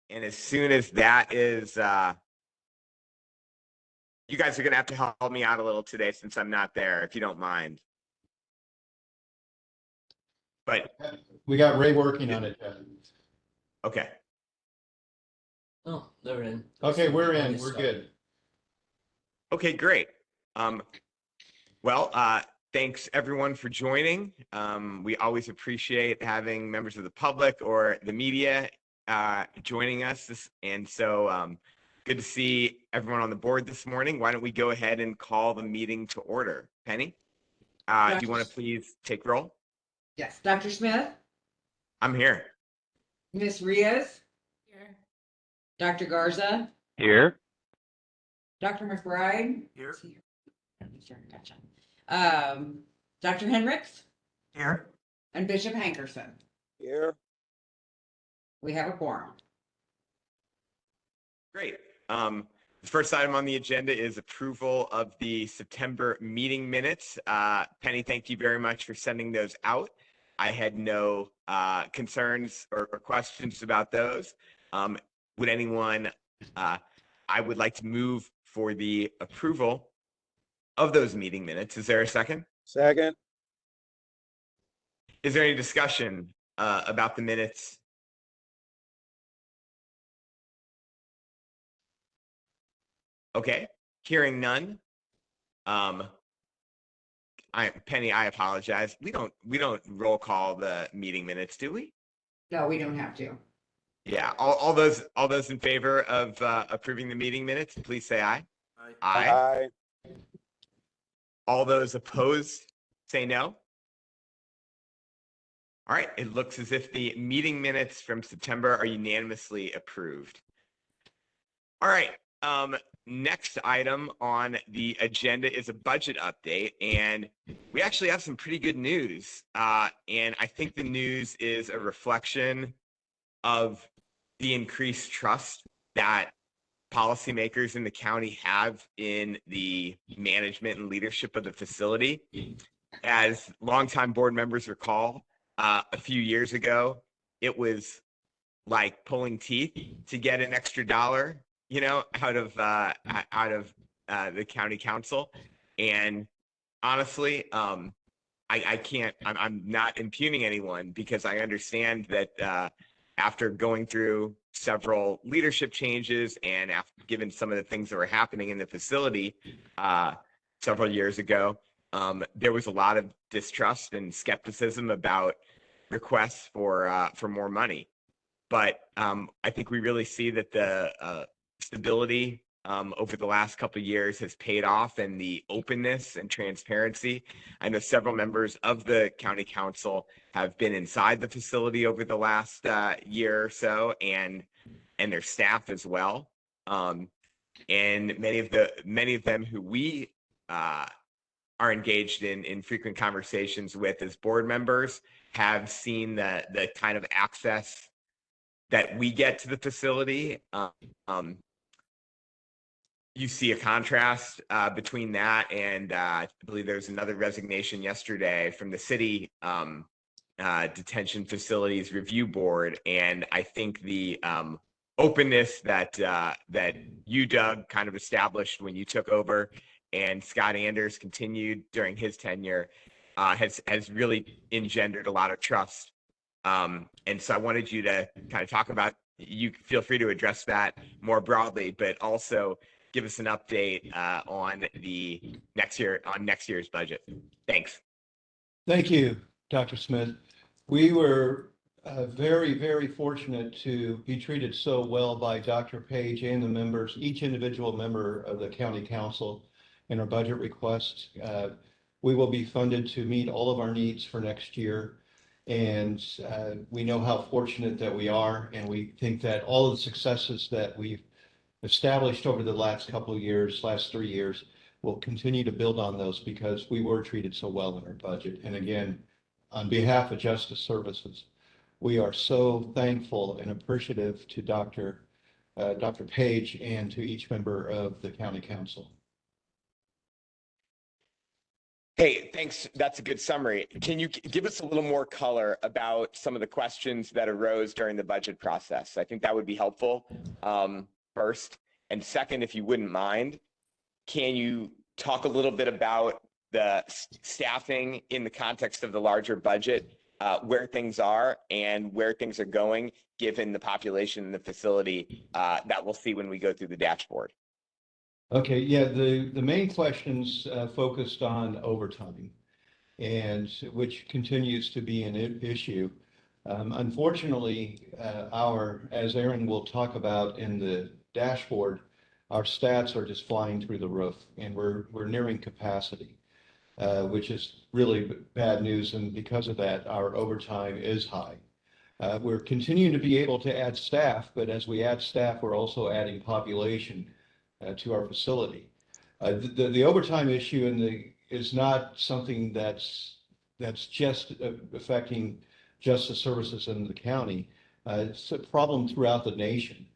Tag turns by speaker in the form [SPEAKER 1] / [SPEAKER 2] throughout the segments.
[SPEAKER 1] And as soon as that is, you guys are going to have to help me out a little today since I'm not there, if you don't mind. But
[SPEAKER 2] we got Ray working on it.
[SPEAKER 1] okay.
[SPEAKER 3] Oh, they're in.
[SPEAKER 2] Okay, we're in. We're good.
[SPEAKER 1] Okay, great. Well, thanks everyone for joining. We always appreciate having members of the public or the media joining us. And so good to see everyone on the board this morning. Why don't we go ahead and call the meeting to order? Penny, do you want to please take roll?
[SPEAKER 4] Yes. Dr. Smith,
[SPEAKER 1] I'm here.
[SPEAKER 4] Ms. Rios,
[SPEAKER 5] Here.
[SPEAKER 4] Dr. Garza,
[SPEAKER 6] Here.
[SPEAKER 4] Dr. McBride.
[SPEAKER 6] Here.
[SPEAKER 4] Gotcha. Dr. Hendricks
[SPEAKER 6] Here.
[SPEAKER 4] and Bishop Hankerson.
[SPEAKER 6] Here.
[SPEAKER 4] We have a quorum.
[SPEAKER 1] Great. The first item on the agenda is approval of the September meeting minutes. Penny, thank you very much for sending those out. I had no concerns or questions about those. Would anyone, I would like to move for the approval of those meeting minutes. Is there a second?
[SPEAKER 6] Second.
[SPEAKER 1] Is there any discussion about the minutes? Okay, hearing none. Penny, I apologize. We don't roll call the meeting minutes, do we?
[SPEAKER 4] No, we don't have to.
[SPEAKER 1] Yeah, all those in favor of approving the meeting minutes, please say aye. Aye.
[SPEAKER 6] Aye.
[SPEAKER 1] All those opposed, say no. All right, it looks as if the meeting minutes from September are unanimously approved. All right, next item on the agenda is a budget update, and we actually have some pretty good news. And I think the news is a reflection of the increased trust that policymakers in the county have in the management and leadership of the facility. As longtime board members recall, a few years ago, it was like pulling teeth to get an extra dollar, out of the county council. And honestly, I can't, I'm not impugning anyone because I understand that after going through several leadership changes and given some of the things that were happening in the facility several years ago, there was a lot of distrust and skepticism about requests for more money. But I think we really see that the stability over the last couple of years has paid off, and the openness and transparency. I know several members of the county council have been inside the facility over the last year or so, and their staff as well. And many of them who we are engaged in frequent conversations with as board members have seen the kind of access that we get to the facility. You see a contrast between that and I believe there's another resignation yesterday from the city detention facilities review board. And I think the openness that you, Doug, kind of established when you took over, and Scott Anders continued during his tenure, has really engendered a lot of trust. And so I wanted you to kind of talk about, you feel free to address that more broadly, but also give us an update on next year's budget. Thanks.
[SPEAKER 2] Thank you, Dr. Smith. We were very, very fortunate to be treated so well by Dr. Page and the members, each individual member of the county council in our budget request. We will be funded to meet all of our needs for next year. And we know how fortunate that we are. And we think that all of the successes that we've established over the last couple of years, last 3 years, we'll continue to build on those because we were treated so well in our budget. And again, on behalf of Justice Services, we are so thankful and appreciative to Dr. Page and to each member of the county council.
[SPEAKER 1] Hey, thanks. That's a good summary. Can you give us a little more color about some of the questions that arose during the budget process? I think that would be helpful, first. And second, if you wouldn't mind, can you talk a little bit about the staffing in the context of the larger budget, where things are and where things are going, given the population in the facility that we'll see when we go through the dashboard?
[SPEAKER 2] Okay, yeah, the main questions focused on overtime, and which continues to be an issue. Unfortunately, as Aaron will talk about in the dashboard, our stats are just flying through the roof, and we're nearing capacity, which is really bad news. And because of that, our overtime is high. We're continuing to be able to add staff, but as we add staff, we're also adding population to our facility. The overtime issue is not something that's just affecting justice services in the county. It's a problem throughout the nation.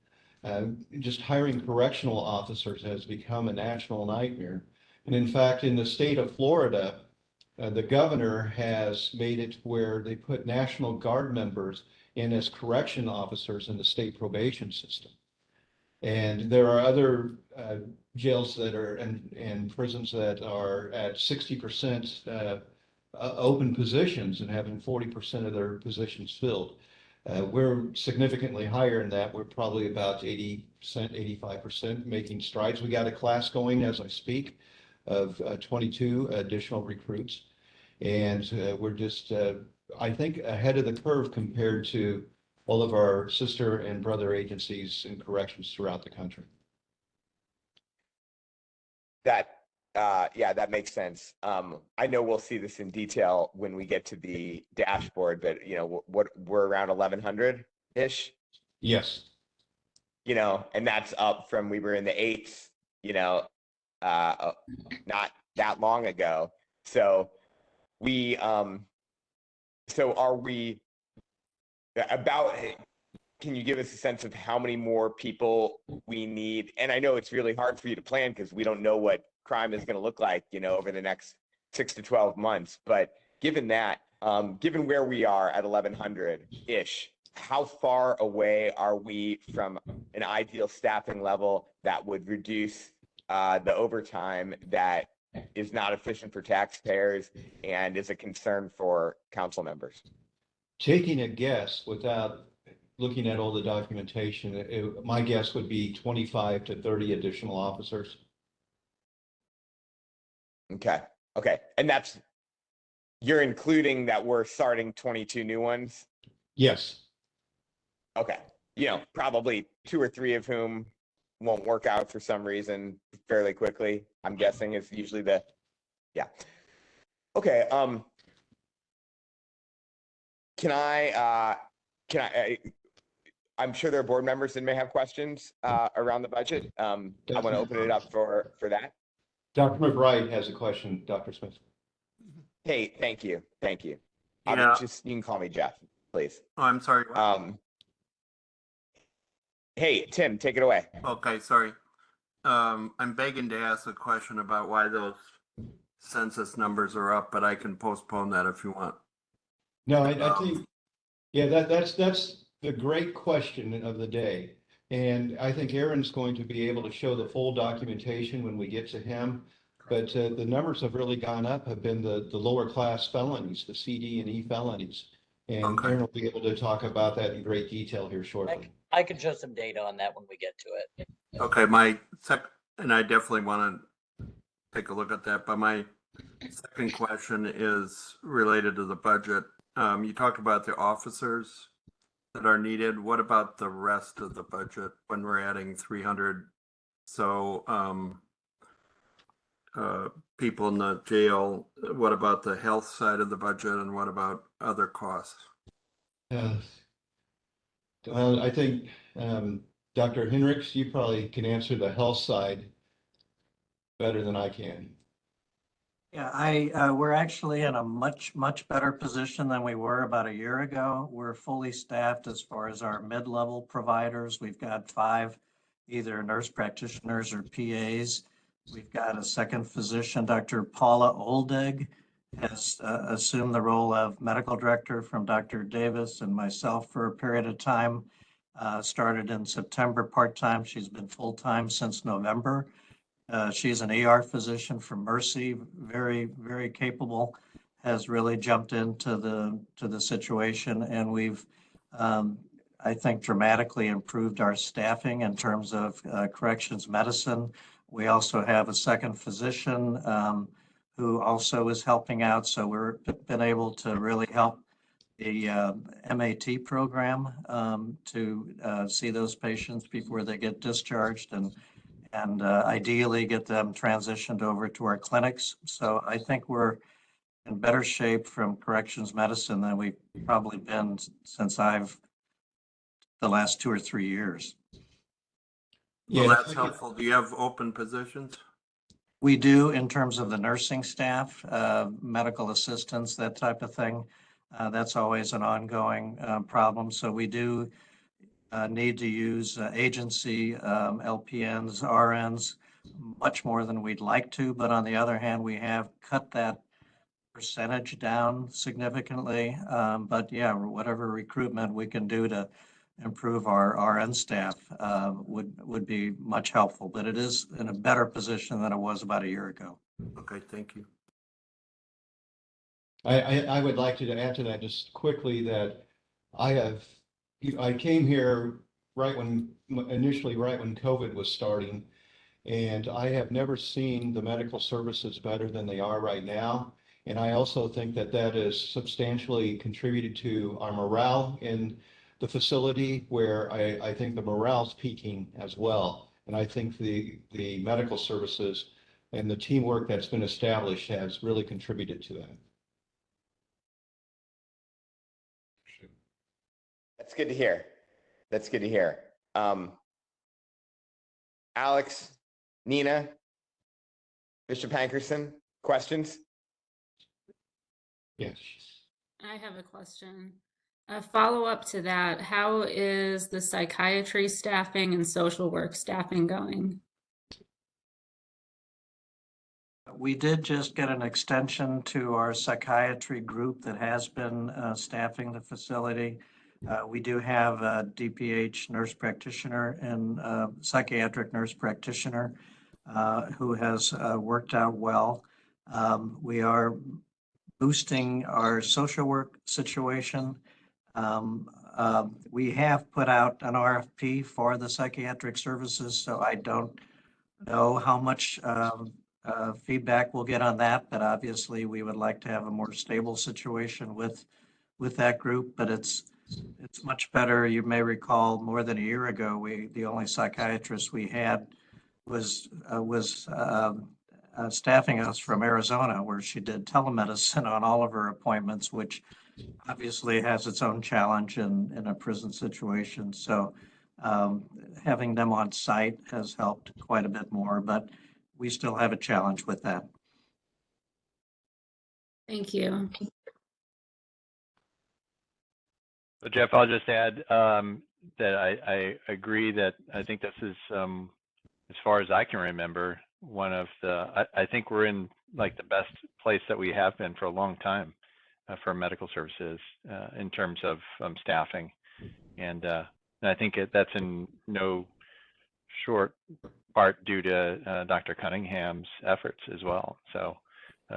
[SPEAKER 2] Just hiring correctional officers has become a national nightmare. And in fact, in the state of Florida, the governor has made it where they put National Guard members in as correction officers in the state probation system. And there are other jails that are and prisons that are at 60% open positions and having 40% of their positions filled. We're significantly higher than that. We're probably about 80%, 85%, making strides. We got a class going as I speak of 22 additional recruits. And we're just, I think, ahead of the curve compared to all of our sister and brother agencies and corrections throughout the country.
[SPEAKER 1] Yeah, that makes sense. I know we'll see this in detail when we get to the dashboard, but what we're around 1,100-ish,
[SPEAKER 2] Yes.
[SPEAKER 1] and that's up from we were in the 8s, not that long ago. So are we about, can you give us a sense of how many more people we need? And I know it's really hard for you to plan because we don't know what crime is going to look like, over the next 6 to 12 months. But given that, given where we are at 1,100-ish, how far away are we from an ideal staffing level that would reduce the overtime that is not efficient for taxpayers and is a concern for council members?
[SPEAKER 2] Taking a guess without looking at all the documentation, my guess would be 25 to 30 additional officers.
[SPEAKER 1] Okay. And you're including that we're starting 22 new ones?
[SPEAKER 2] Yes.
[SPEAKER 1] Okay. Probably 2 or 3 of whom won't work out for some reason fairly quickly, I'm guessing is usually yeah. Okay. I'm sure there are board members that may have questions around the budget. I want to open it up for that.
[SPEAKER 2] Dr. McBride has a question, Dr. Smith.
[SPEAKER 1] Hey, thank you.
[SPEAKER 5] Yeah.
[SPEAKER 1] You can call me Jeff, please.
[SPEAKER 5] Oh, I'm sorry.
[SPEAKER 1] Hey, Tim, take it away.
[SPEAKER 5] Okay, sorry. I'm begging to ask a question about why those census numbers are up, but I can postpone that if you want.
[SPEAKER 2] No, I think, yeah, that's the great question of the day. And I think Aaron's going to be able to show the full documentation when we get to him. But the numbers have really gone up, have been the lower class felonies, the CD and E felonies. And
[SPEAKER 5] Okay.
[SPEAKER 2] Aaron will be able to talk about that in great detail here shortly.
[SPEAKER 3] I can show some data on that when we get to it.
[SPEAKER 5] Okay, and I definitely want to take a look at that, but my second question is related to the budget. You talked about the officers that are needed. What about the rest of the budget when we're adding 300? So people in the jail, what about the health side of the budget and what about other costs?
[SPEAKER 2] Well, I think Dr. Henricks, you probably can answer the health side better than I can.
[SPEAKER 6] Yeah, we're actually in a much better position than we were about a year ago. We're fully staffed as far as our mid-level providers. We've got 5 either nurse practitioners or PAs. We've got a second physician, Dr. Paula Oldig, has assumed the role of medical director from Dr. Davis and myself for a period of time. Started in September part-time. She's been full-time since November. She's an ER physician from Mercy, very, very capable, has really jumped into the situation, and we've, I think, dramatically improved our staffing in terms of corrections medicine. We also have a second physician who also is helping out, so we're been able to really help the MAT program to see those patients before they get discharged and ideally get them transitioned over to our clinics. So I think we're in better shape from corrections medicine than we've probably been since the last 2 or 3 years.
[SPEAKER 5] Well,
[SPEAKER 2] Yeah,
[SPEAKER 5] that's helpful. Do you have open positions?
[SPEAKER 6] We do in terms of the nursing staff, medical assistants, that type of thing. That's always an ongoing problem. So we do need to use agency LPNs, RNs, much more than we'd like to. But on the other hand, we have cut that percentage down significantly. But yeah, whatever recruitment we can do to improve our RN staff would be much helpful. But it is in a better position than it was about a year ago.
[SPEAKER 5] Okay, thank you.
[SPEAKER 2] I would like to add to that just quickly that I came here initially right when COVID was starting, and I have never seen the medical services better than they are right now. And I also think that that is substantially contributed to our morale in the facility, where I think the morale's peaking as well. And I think the medical services and the teamwork that's been established has really contributed to that.
[SPEAKER 1] That's good to hear. That's good to hear. Alex, Nina, Bishop Hankerson, questions?
[SPEAKER 2] Yes.
[SPEAKER 7] I have a question. A follow-up to that, how is the psychiatry staffing and social work staffing going?
[SPEAKER 6] We did just get an extension to our psychiatry group that has been staffing the facility. We do have a DPH nurse practitioner and psychiatric nurse practitioner who has worked out well. We are boosting our social work situation. We have put out an RFP for the psychiatric services, so I don't know how much feedback we'll get on that, but obviously we would like to have a more stable situation with that group. But it's much better. You may recall more than a year ago, the only psychiatrist we had was staffing us from Arizona, where she did telemedicine on all of her appointments, which obviously has its own challenge in a prison situation. So having them on site has helped quite a bit more, but we still have a challenge with that.
[SPEAKER 7] Thank you.
[SPEAKER 8] So Jeff, I'll just add that I agree that I think this is, as far as I can remember, one of I think we're in like the best place that we have been for a long time for medical services in terms of staffing. And I think that's in no short part due to Dr. Cunningham's efforts as well. So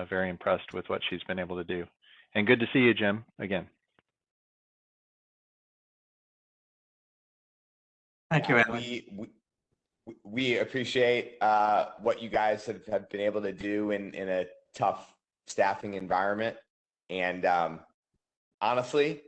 [SPEAKER 8] very impressed with what she's been able to do. And good to see you, Jim, again.
[SPEAKER 6] Thank you, Alan.
[SPEAKER 1] We appreciate what you guys have been able to do in a tough staffing environment. And honestly,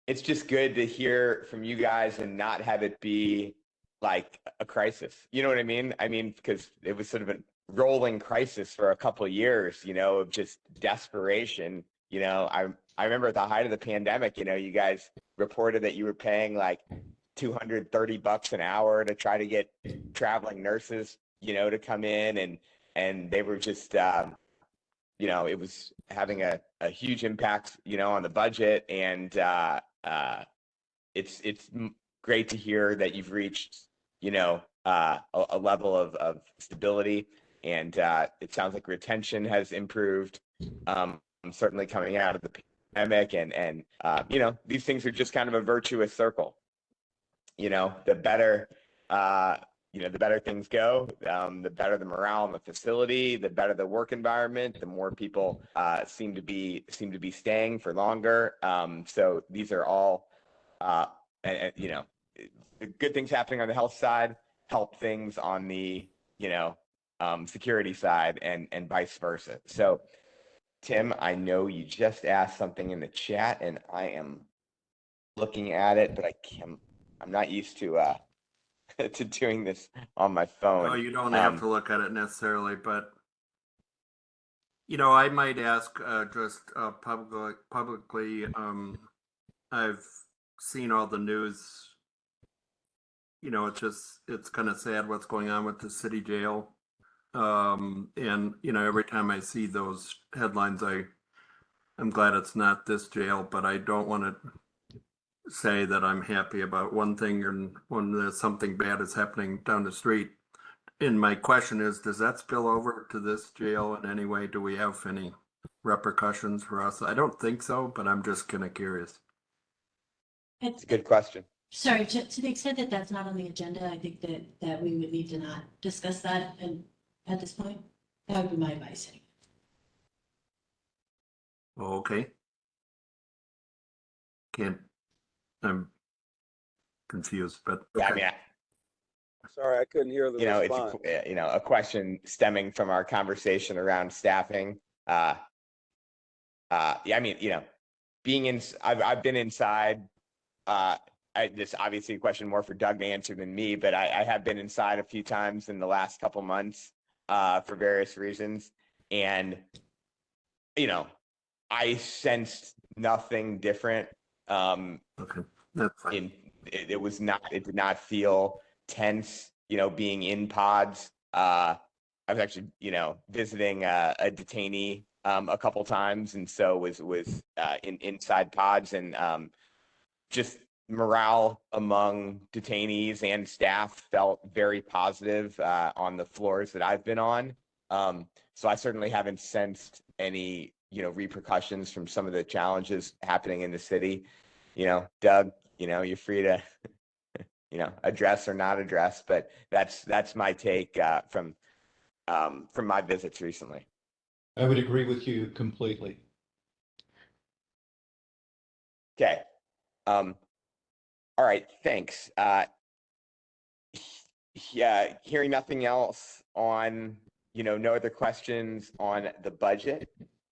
[SPEAKER 1] it's just good to hear from you guys and not have it be like a crisis. You know what I mean? I mean, because it was sort of a rolling crisis for a couple of years, of just desperation. I remember at the height of the pandemic, you guys reported that you were paying like $230 an hour to try to get traveling nurses, to come in, and they were just, it was having a huge impact, on the budget. And it's great to hear that you've reached, a level of stability. and it sounds like retention has improved. Certainly coming out of the pandemic, and you know, these things are just kind of a virtuous circle. You know, the better the better things go, the better the morale in the facility, the better the work environment, the more people seem to be staying for longer. So these are all you know, good things happening on the health side help things on the security side, and vice versa. So Tim, I know you just asked something in the chat, and I am looking at it, but I'm not used to to doing this on my phone.
[SPEAKER 5] Oh, you don't have to look at it necessarily, but you know, I might ask just publicly. I've seen all the news. You know, it's kind of sad what's going on with the city jail. And you know, every time I see those headlines, I'm glad it's not this jail, but I don't want to say that I'm happy about one thing and when there's something bad is happening down the street. And my question is, does that spill over to this jail in any way? Do we have any repercussions for us? I don't think so, but I'm just kind of curious.
[SPEAKER 1] It's a good question.
[SPEAKER 9] Sorry, to the extent that that's not on the agenda, I think that we would need to not discuss that at this point. That would be my advice.
[SPEAKER 5] Okay. I'm confused, but
[SPEAKER 1] Yeah, I
[SPEAKER 5] okay.
[SPEAKER 1] mean,
[SPEAKER 10] Sorry, I couldn't hear the response.
[SPEAKER 1] it's a question stemming from our conversation around staffing. Yeah, I mean, being in, I've been inside. This obviously a question more for Doug to answer than me, but I have been inside a few times in the last couple months for various reasons, and I sensed nothing different.
[SPEAKER 5] Okay, that's fine.
[SPEAKER 1] It did not feel tense, being in pods. I was actually, visiting a detainee a couple times, and so was inside pods, and just morale among detainees and staff felt very positive on the floors that I've been on. So I certainly haven't sensed any repercussions from some of the challenges happening in the city. Doug, you're free to address or not address, but that's my take from my visits recently.
[SPEAKER 2] I would agree with you completely.
[SPEAKER 1] Okay. All right, thanks. Yeah, hearing nothing else on, no other questions on the budget.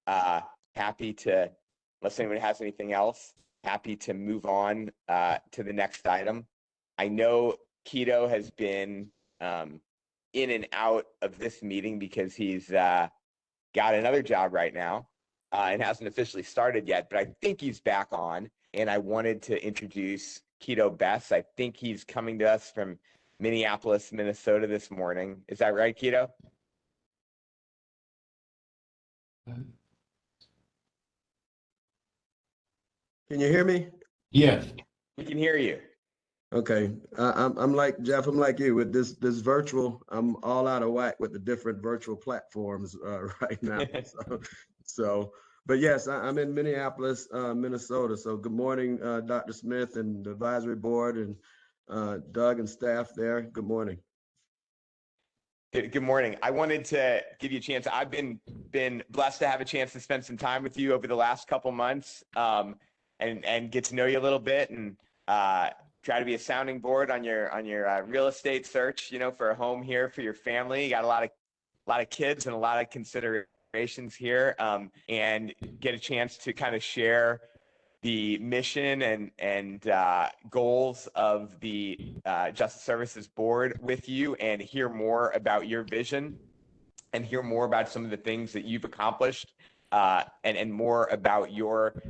[SPEAKER 1] Happy to, unless anyone has anything else, happy to move on to the next item. I know Keto has been in and out of this meeting because he's got another job right now and hasn't officially started yet, but I think he's back on, and I wanted to introduce Keto Bess. I think he's coming to us from Minneapolis, Minnesota this morning. Is that right, Keto?
[SPEAKER 10] Can you hear me?
[SPEAKER 2] Yes.
[SPEAKER 1] We can hear you.
[SPEAKER 10] Okay, I'm like Jeff. I'm like you with this virtual. I'm all out of whack with the different virtual platforms right now. But yes, I'm in Minneapolis, Minnesota. So good morning, Dr. Smith and the advisory board, and Doug and staff there. Good morning.
[SPEAKER 1] Good morning. I wanted to give you a chance. I've been blessed to have a chance to spend some time with you over the last couple months, and get to know you a little bit, and try to be a sounding board on your real estate search, for a home here for your family. You got a lot of kids and a lot of considerations here, and get a chance to kind of share the mission and goals of the Justice Services Board with you, and hear more about your vision, and hear more about some of the things that you've accomplished, and more about your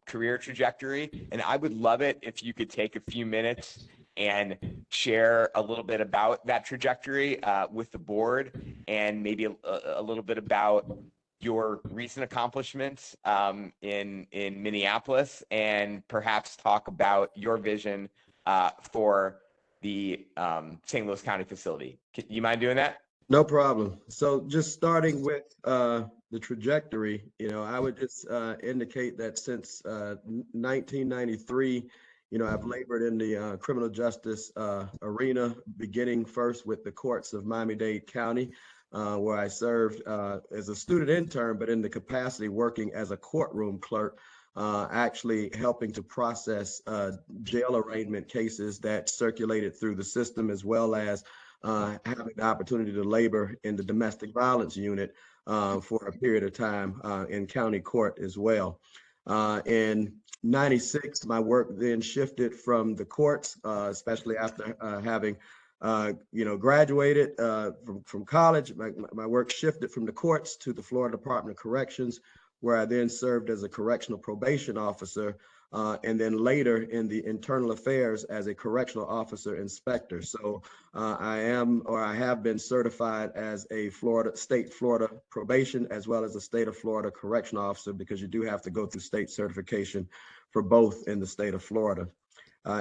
[SPEAKER 1] career trajectory. And I would love it if you could take a few minutes and share a little bit about that trajectory with the board, and maybe a little bit about your recent accomplishments in Minneapolis, and perhaps talk about your vision for the St. Louis County facility. You mind doing that?
[SPEAKER 10] No problem. So just starting with the trajectory, I would just indicate that since 1993, I've labored in the criminal justice arena, beginning first with the courts of Miami-Dade County, where I served as a student intern, but in the capacity working as a courtroom clerk, actually helping to process jail arraignment cases that circulated through the system, as well as having the opportunity to labor in the domestic violence unit for a period of time in county court as well. In 96, my work then shifted from the courts, especially after having graduated from college. My work shifted from the courts to the Florida Department of Corrections, where I then served as a correctional probation officer, and then later in the internal affairs as a correctional officer inspector. So I have been certified as a state Florida probation, as well as a state of Florida correctional officer, because you do have to go through state certification for both in the state of Florida.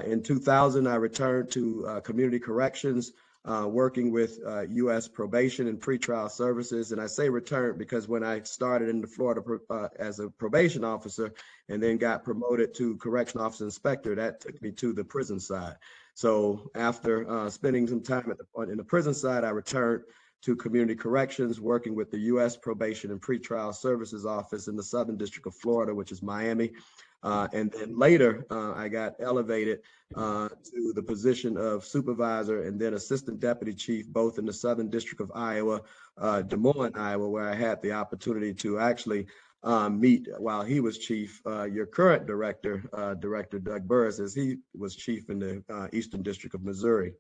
[SPEAKER 10] In 2000, I returned to community corrections, working with U.S. probation and pretrial services. And I say return because when I started in Florida as a probation officer and then got promoted to correction officer inspector, that took me to the prison side. So after spending some time in the prison side, I returned to community corrections, working with the U.S. Probation and Pretrial Services Office in the Southern District of Florida, which is Miami. And then later, I got elevated to the position of supervisor and then assistant deputy chief, both in the Southern District of Iowa, Des Moines, Iowa, where I had the opportunity to actually meet while he was chief, your current director, Director Doug Burris, as he was chief in the Eastern District of Missouri.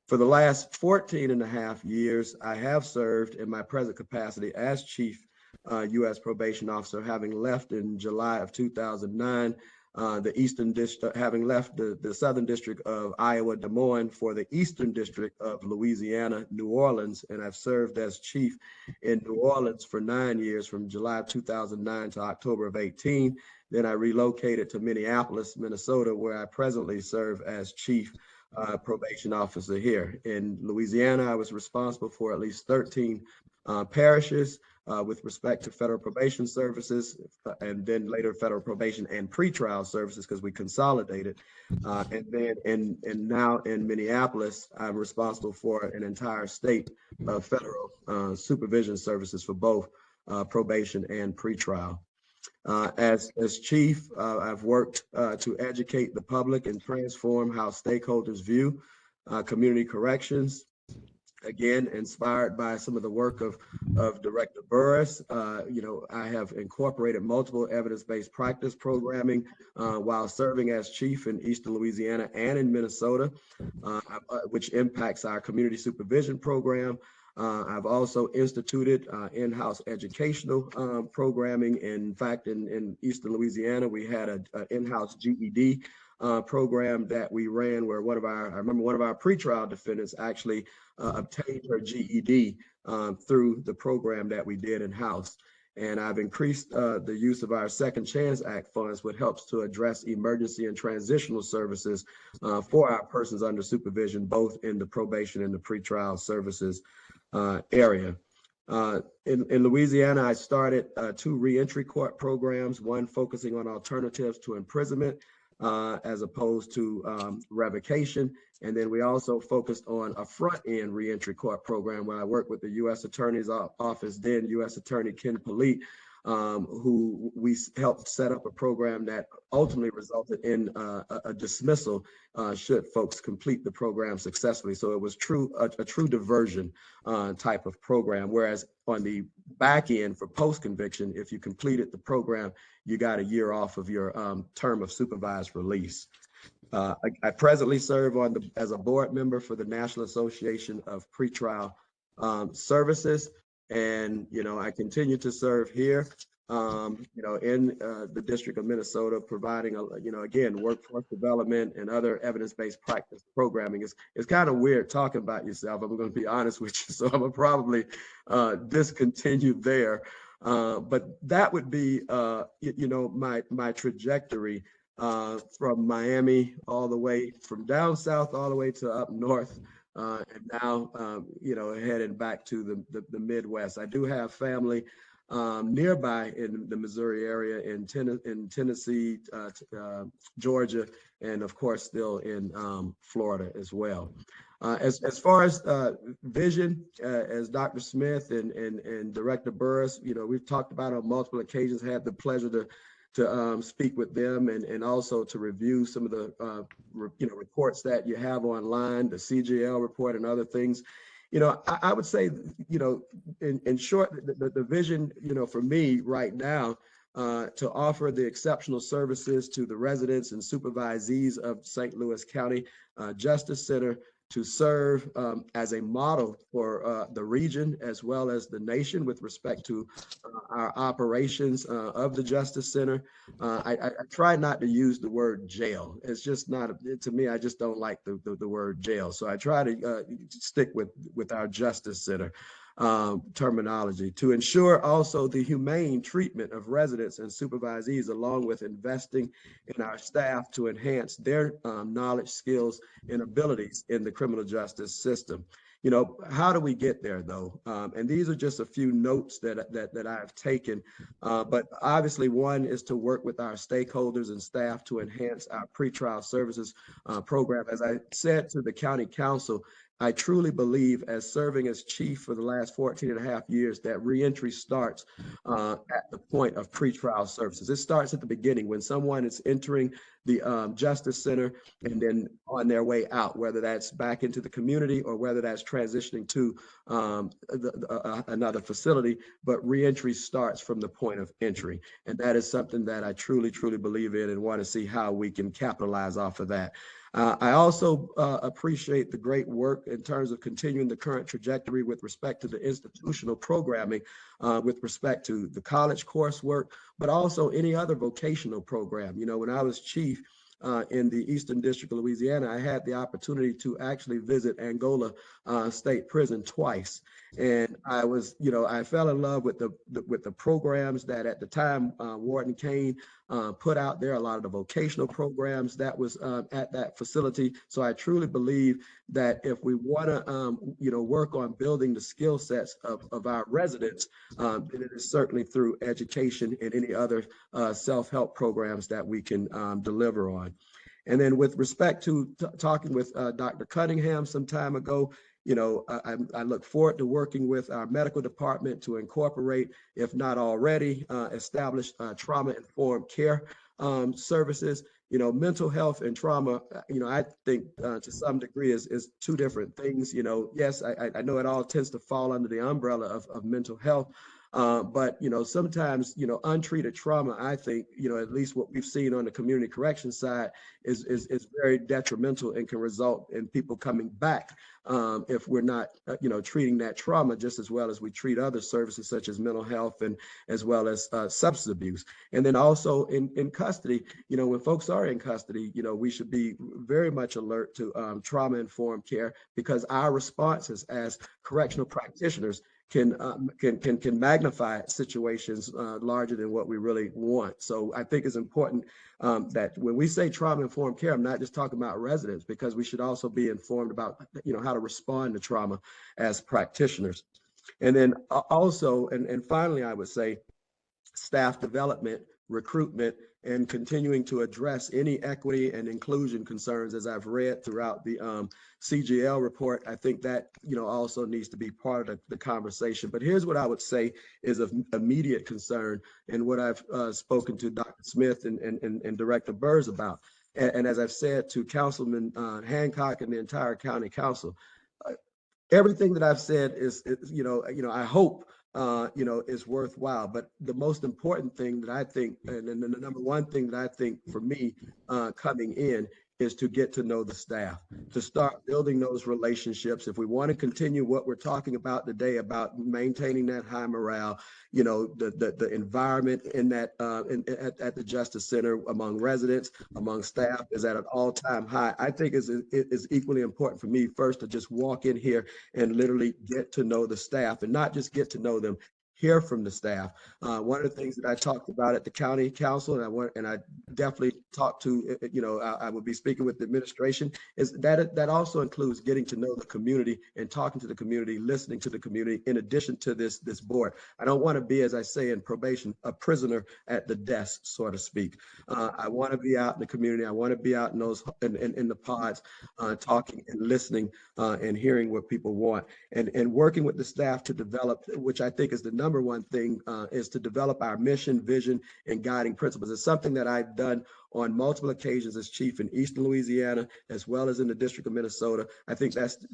[SPEAKER 10] For the last 14 and a half years, I have served in my present capacity as chief U.S. probation officer, having left in July of 2009, the Eastern District, having left the Southern District of Iowa, Des Moines, for the Eastern District of Louisiana, New Orleans, and I've served as chief in New Orleans for 9 years, from July 2009 to October of 18. Then I relocated to Minneapolis, Minnesota, where I presently serve as chief probation officer here. In Louisiana, I was responsible for at least 13 parishes with respect to federal probation services, and then later federal probation and pretrial services, because we consolidated. And then now in Minneapolis, I'm responsible for an entire state of federal supervision services for both probation and pretrial. As chief, I've worked to educate the public and transform how stakeholders view community corrections. Again, inspired by some of the work of Director Burris, I have incorporated multiple evidence-based practice programming while serving as chief in Eastern Louisiana and in Minnesota, which impacts our community supervision program. I've also instituted in-house educational programming. In fact, in Eastern Louisiana, we had an in-house GED program that we ran, where I remember one of our pretrial defendants actually obtained her GED through the program that we did in-house. And I've increased the use of our Second Chance Act funds, which helps to address emergency and transitional services for our persons under supervision, both in the probation and the pretrial services area. In Louisiana, I started 2 reentry court programs, one focusing on alternatives to imprisonment as opposed to revocation. And then we also focused on a front-end reentry court program where I worked with the U.S. Attorney's Office, then U.S. Attorney Ken Polite, who we helped set up a program that ultimately resulted in a dismissal should folks complete the program successfully. So it was a true diversion type of program, whereas on the back end for post-conviction, if you completed the program, you got a year off of your term of supervised release. I presently serve as a board member for the National Association of Pretrial Services. And, I continue to serve here, in the District of Minnesota, providing, again, workforce development and other evidence-based practice programming. It's kind of weird talking about yourself. I'm going to be honest with you. So I'm going to probably discontinue there. But that would be, my trajectory from Miami all the way from down south all the way to up north and now, headed back to the Midwest. I do have family nearby in the Missouri area, in Tennessee, Georgia, and of course still in Florida as well. As far as vision, as Dr. Smith and Director Burris, we've talked about on multiple occasions, had the pleasure to speak with them and also to review some of the reports that you have online, the CGL report and other things. I would say, in short, the vision, for me right now, to offer the exceptional services to the residents and supervisees of St. Louis County Justice Center, to serve as a model for the region as well as the nation with respect to our operations of the Justice Center. I try not to use the word jail. It's just not, to me, I just don't like the word jail. So I try to stick with our Justice Center terminology, to ensure also the humane treatment of residents and supervisees, along with investing in our staff to enhance their knowledge, skills, and abilities in the criminal justice system. How do we get there though? And these are just a few notes that I've taken, but obviously one is to work with our stakeholders and staff to enhance our pretrial services program. As I said to the county council, I truly believe, as serving as chief for the last 14 and a half years, that reentry starts at the point of pretrial services. It starts at the beginning when someone is entering the Justice Center and then on their way out, whether that's back into the community or whether that's transitioning to another facility, but reentry starts from the point of entry. And that is something that I truly, truly believe in and want to see how we can capitalize off of that. I also appreciate the great work in terms of continuing the current trajectory with respect to the institutional programming, with respect to the college coursework, but also any other vocational program. When I was chief in the Eastern District of Louisiana, I had the opportunity to actually visit Angola State Prison twice. And I was, I fell in love with the programs that at the time Warden Kane put out there, a lot of the vocational programs that was at that facility. So I truly believe that if we want to, work on building the skill sets of our residents, then it is certainly through education and any other self-help programs that we can deliver on. And then with respect to talking with Dr. Cunningham some time ago, I look forward to working with our medical department to incorporate, if not already, established trauma-informed care services. Mental health and trauma, I think to some degree is two different things. Yes, I know it all tends to fall under the umbrella of mental health. But sometimes untreated trauma, I think at least what we've seen on the community correction side is very detrimental and can result in people coming back if we're not treating that trauma just as well as we treat other services such as mental health and as well as substance abuse. And then also in custody, when folks are in custody, we should be very much alert to trauma-informed care, because our responses as correctional practitioners can magnify situations larger than what we really want. So I think it's important that when we say trauma-informed care, I'm not just talking about residents, because we should also be informed about how to respond to trauma as practitioners. And then also, and finally, I would say staff development, recruitment, and continuing to address any equity and inclusion concerns, as I've read throughout the CGL report. I think that also needs to be part of the conversation. But here's what I would say is of immediate concern, and what I've spoken to Dr. Smith and Director Burrs about, and as I've said to Councilman Hancock and the entire county council, everything that I've said is I hope is worthwhile. But the most important thing that I think, and the number one thing that I think for me coming in, is to get to know the staff, to start building those relationships. If we want to continue what we're talking about today about maintaining that high morale, the environment in that at the Justice Center among residents, among staff is at an all-time high. I think it is equally important for me first to just walk in here and literally get to know the staff, and not just get to know them, hear from the staff. One of the things that I talked about at the county council, and I definitely talked to, I will be speaking with the administration, is that also includes getting to know the community and talking to the community, listening to the community, in addition to this board. I don't want to be, as I say in probation, a prisoner at the desk, so to speak. I want to be out in the community. I want to be out in those in the pods, talking and listening and hearing what people want, and working with the staff to develop, which I think is the number one thing, is to develop our mission, vision, and guiding principles. It's something that I've done on multiple occasions as chief in Eastern Louisiana, as well as in the District of Minnesota. I think that's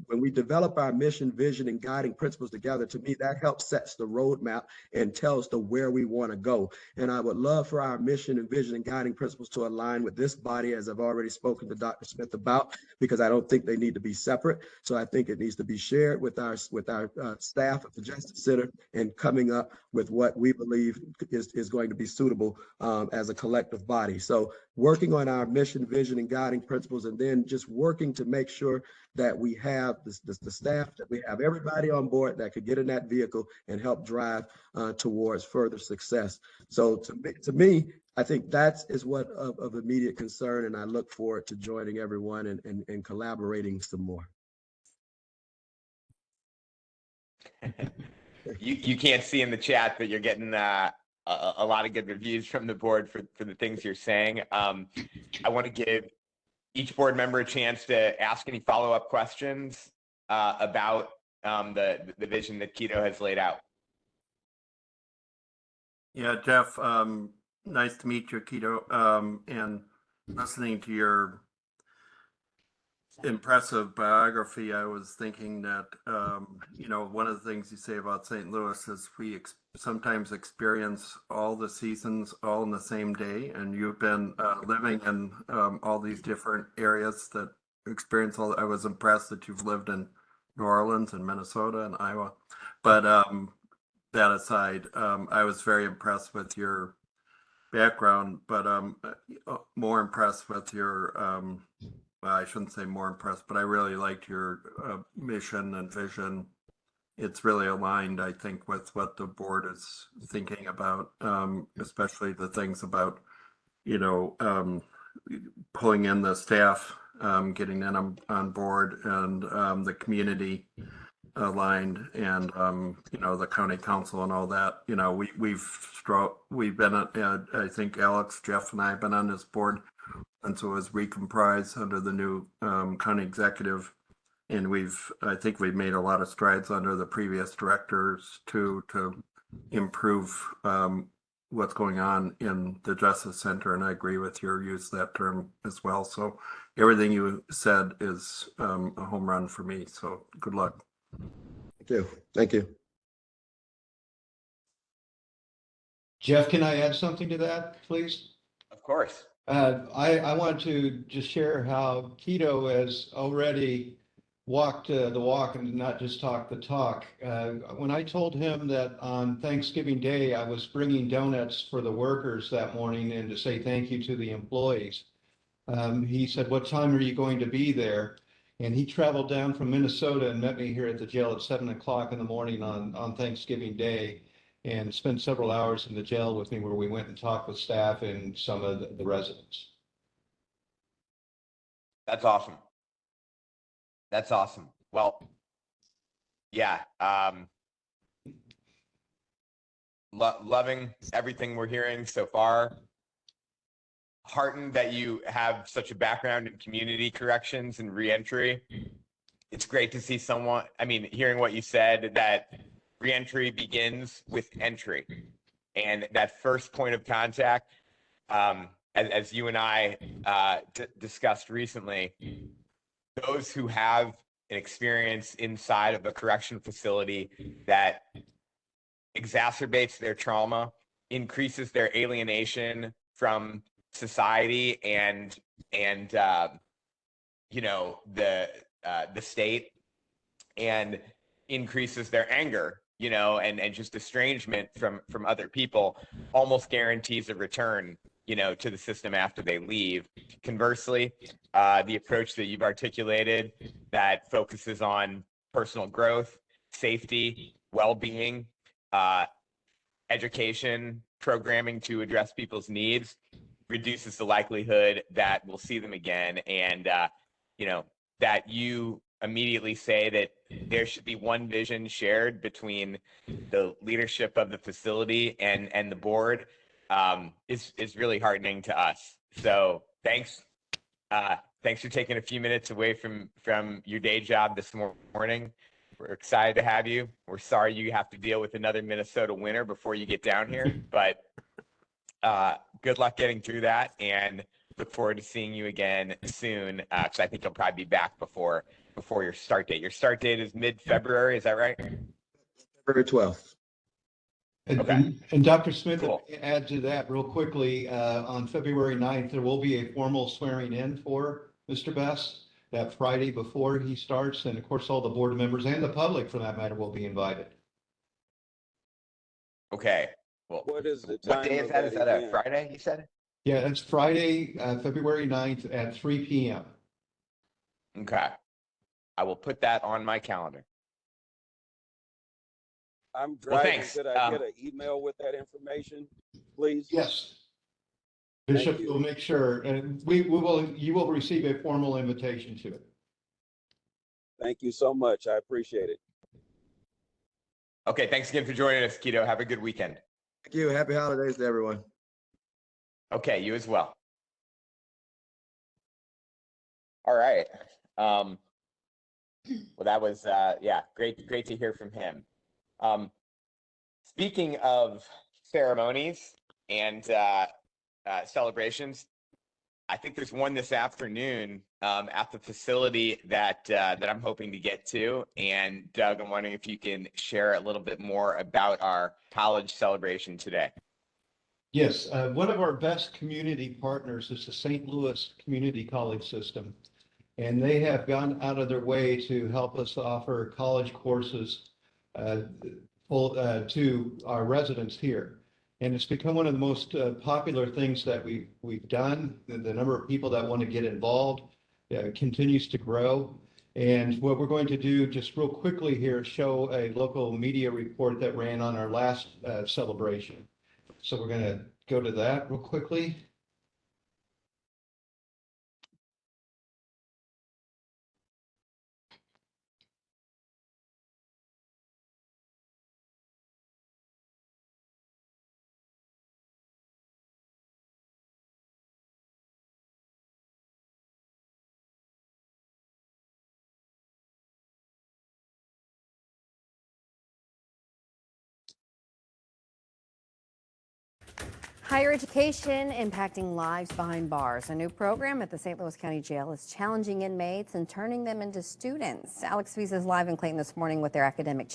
[SPEAKER 10] when we develop our mission, vision, and guiding principles together, to me, that helps sets the roadmap and tells the where we want to go. And I would love for our mission and vision and guiding principles to align with this body, as I've already spoken to Dr. Smith about, because I don't think they need to be separate. So I think it needs to be shared with our staff at the Justice Center, and coming up with what we believe is going to be suitable as a collective body. So working on our mission, vision, and guiding principles, and then just working to make sure that we have the staff, that we have everybody on board that could get in that vehicle and help drive towards further success. So to me, I think that is what of immediate concern, and I look forward to joining everyone and collaborating some more.
[SPEAKER 1] You can't see in the chat, but you're getting a lot of good reviews from the board for the things you're saying. I want to give each board member a chance to ask any follow-up questions about the vision that Kito has laid out.
[SPEAKER 5] Yeah, Jeff, nice to meet you, Kito. And listening to your impressive biography, I was thinking that, one of the things you say about St. Louis is we sometimes experience all the seasons all in the same day. And you've been living in all these different areas that experience all. I was impressed that you've lived in New Orleans and Minnesota and Iowa. But that aside, I was very impressed with your background, but more impressed with your, well, I shouldn't say more impressed, but I really liked your mission and vision. It's really aligned, I think, with what the board is thinking about, especially the things about, pulling in the staff, getting them on board, and the community aligned, and the county council and all that. We've been at, I think Alex, Jeff, and I have been on this board, and so it was recomprised under the new county executive, and I think we've made a lot of strides under the previous directors to improve what's going on in the Justice Center, and I agree with your use of that term as well. So everything you said is a home run for me. So good luck.
[SPEAKER 10] Thank you. Thank you.
[SPEAKER 2] Jeff, can I add something to that, please?
[SPEAKER 1] Of course.
[SPEAKER 2] I want to just share how Kito has already walked the walk and not just talk the talk. When I told him that on Thanksgiving Day, I was bringing donuts for the workers that morning and to say thank you to the employees, he said, "What time are you going to be there?" And he traveled down from Minnesota and met me here at the jail at 7 o'clock in the morning on Thanksgiving Day, and spent several hours in the jail with me, where we went and talked with staff and some of the residents.
[SPEAKER 1] That's awesome. That's awesome. Well, yeah. Loving everything we're hearing so far. Heartened that you have such a background in community corrections and reentry. It's great to see someone, hearing what you said, that reentry begins with entry, and that first point of contact, as you and I discussed recently, those who have an experience inside of a correction facility that exacerbates their trauma, increases their alienation from society and the state, and increases their anger, and just estrangement from other people, almost guarantees a return, to the system after they leave. Conversely, the approach that you've articulated that focuses on personal growth, safety, well-being, education programming to address people's needs reduces the likelihood that we'll see them again. And, that you immediately say that there should be one vision shared between the leadership of the facility and the board is really heartening to us. So thanks for taking a few minutes away from your day job this morning. We're excited to have you. We're sorry you have to deal with another Minnesota winter before you get down here, but good luck getting through that, and look forward to seeing you again soon, because I think you'll probably be back before your start date. Your start date is mid-February, is that right?
[SPEAKER 10] February 12th.
[SPEAKER 1] Okay.
[SPEAKER 2] And Dr. Smith,
[SPEAKER 1] Cool.
[SPEAKER 2] add to that real quickly, on February 9th, there will be a formal swearing in for Mr. Best that Friday before he starts. And of course, all the board members and the public for that matter will be invited.
[SPEAKER 1] Okay. Well,
[SPEAKER 11] What is the
[SPEAKER 1] what
[SPEAKER 11] time
[SPEAKER 1] day is
[SPEAKER 11] of
[SPEAKER 1] that? Is that a
[SPEAKER 11] event?
[SPEAKER 1] Friday, you said?
[SPEAKER 2] Yeah, that's Friday, February 9th at 3 p.m.
[SPEAKER 1] Okay. I will put that on my calendar.
[SPEAKER 11] I'm
[SPEAKER 1] Well,
[SPEAKER 11] driving.
[SPEAKER 1] thanks.
[SPEAKER 11] Could I get an email with that information, please?
[SPEAKER 2] Yes.
[SPEAKER 11] Thank
[SPEAKER 2] Bishop
[SPEAKER 11] you.
[SPEAKER 2] will make sure, and you will receive a formal invitation to it.
[SPEAKER 11] Thank you so much. I appreciate it.
[SPEAKER 1] Okay, thanks again for joining us, Keto. Have a good weekend.
[SPEAKER 10] Thank you. Happy holidays to everyone.
[SPEAKER 1] Okay, you as well. All right. Well, that was great to hear from him. Speaking of ceremonies and celebrations, I think there's one this afternoon at the facility that I'm hoping to get to. And Doug, I'm wondering if you can share a little bit more about our college celebration today.
[SPEAKER 2] Yes, one of our best community partners is the St. Louis Community College System. And they have gone out of their way to help us offer college courses to our residents here. And it's become one of the most popular things that we've done. The number of people that want to get involved continues to grow. And what we're going to do just real quickly here is show a local media report that ran on our last celebration. So we're going to go to that real quickly.
[SPEAKER 12] Higher education impacting lives behind bars. A new program at the St. Louis County Jail is challenging inmates and turning them into students. Alex Weiss is live in Clayton this morning with their academic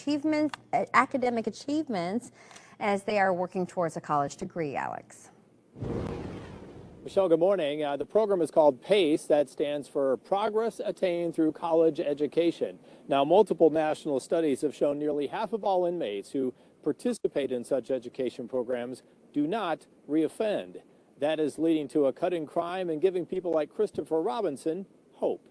[SPEAKER 12] achievements as they are working towards a college degree. Alex.
[SPEAKER 13] Michelle, good morning. The program is called PACE. That stands for Progress Attained Through College Education. Now, multiple national studies have shown nearly half of all inmates who participate in such education programs do not reoffend. That is leading to a cut in crime and giving people like Christopher Robinson hope.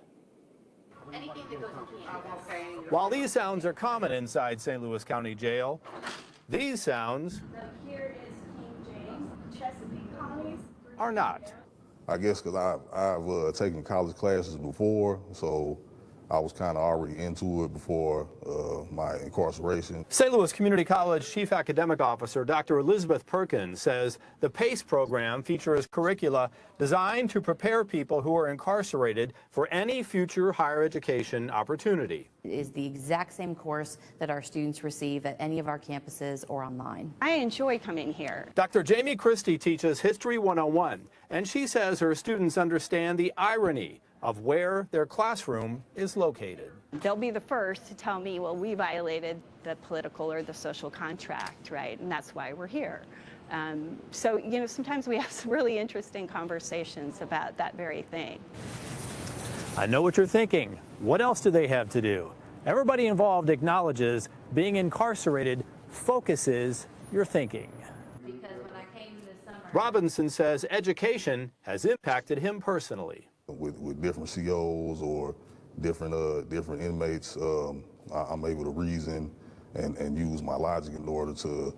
[SPEAKER 13] While these sounds are common inside St. Louis County Jail, these sounds are not.
[SPEAKER 14] I guess because I've taken college classes before, so I was kind of already into it before my incarceration.
[SPEAKER 13] St. Louis Community College Chief Academic Officer Dr. Elizabeth Perkins says the PACE program features curricula designed to prepare people who are incarcerated for any future higher education opportunity.
[SPEAKER 12] It is the exact same course that our students receive at any of our campuses or online.
[SPEAKER 15] I enjoy coming here.
[SPEAKER 13] Dr. Jamie Christie teaches History 101, and she says her students understand the irony of where their classroom is located.
[SPEAKER 15] They'll be the first to tell me, well, we violated the political or the social contract, right? And that's why we're here. So, sometimes we have some really interesting conversations about that very thing.
[SPEAKER 13] I know what you're thinking. What else do they have to do? Everybody involved acknowledges being incarcerated focuses your thinking. Robinson says education has impacted him personally.
[SPEAKER 14] With different COs or different inmates, I'm able to reason and use my logic in order to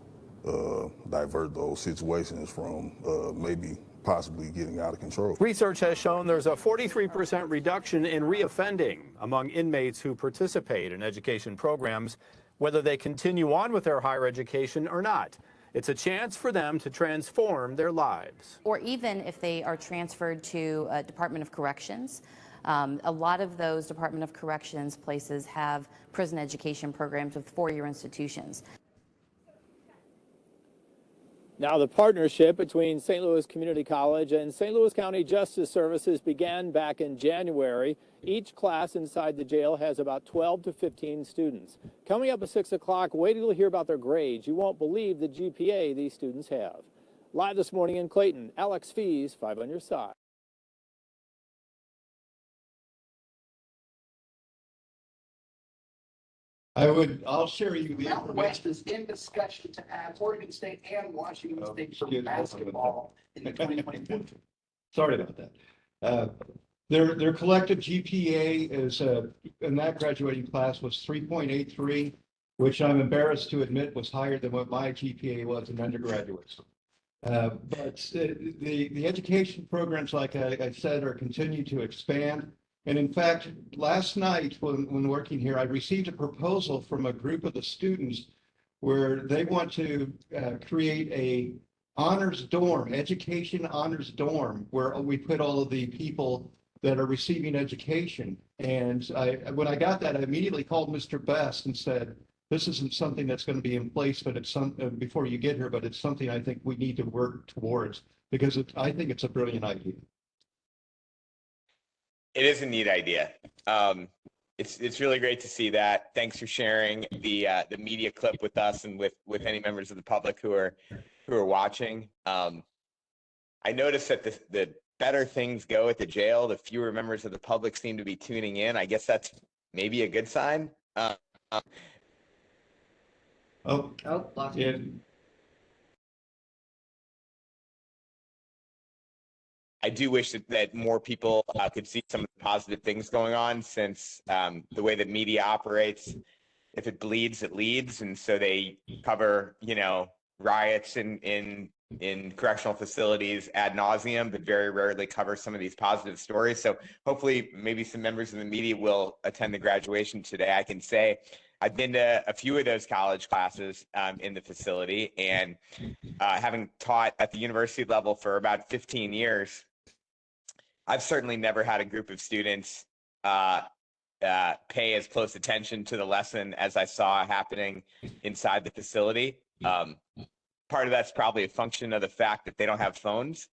[SPEAKER 14] divert those situations from maybe possibly getting out of control.
[SPEAKER 13] Research has shown there's a 43% reduction in reoffending among inmates who participate in education programs, whether they continue on with their higher education or not. It's a chance for them to transform their lives.
[SPEAKER 16] Or even if they are transferred to a Department of Corrections. A lot of those Department of Corrections places have prison education programs with four-year institutions.
[SPEAKER 13] Now, the partnership between St. Louis Community College and St. Louis County Justice Services began back in January. Each class inside the jail has about 12 to 15 students. Coming up at 6 o'clock, wait till you hear about their grades. You won't believe the GPA these students have. Live this morning in Clayton, Alex Fees, 5 on your side.
[SPEAKER 2] I'll share you the
[SPEAKER 17] Mountain
[SPEAKER 2] information.
[SPEAKER 17] West is in discussion to add Oregon State and Washington State for basketball in the 2024.
[SPEAKER 2] Sorry about that. Their collective GPA is, in that graduating class was 3.83, which I'm embarrassed to admit was higher than what my GPA was in undergraduates. But the education programs, like I said, are continuing to expand. And in fact, last night when working here, I received a proposal from a group of the students where they want to create a honors dorm, education honors dorm, where we put all of the people that are receiving education. And when I got that, I immediately called Mr. Best and said, this isn't something that's going to be in place, but it's before you get here, but it's something I think we need to work towards because I think it's a brilliant idea.
[SPEAKER 1] It is a neat idea. It's really great to see that. Thanks for sharing the media clip with us and with any members of the public who are watching. I noticed that the better things go at the jail, the fewer members of the public seem to be tuning in. I guess that's maybe a good sign.
[SPEAKER 2] Yeah.
[SPEAKER 1] I do wish that more people could see some of the positive things going on, since the way that media operates, if it bleeds, it leads. And so they cover, riots in correctional facilities ad nauseum, but very rarely cover some of these positive stories. So hopefully maybe some members of the media will attend the graduation today. I can say I've been to a few of those college classes in the facility, and having taught at the university level for about 15 years, I've certainly never had a group of students pay as close attention to the lesson as I saw happening inside the facility. Part of that's probably a function of the fact that they don't have phones,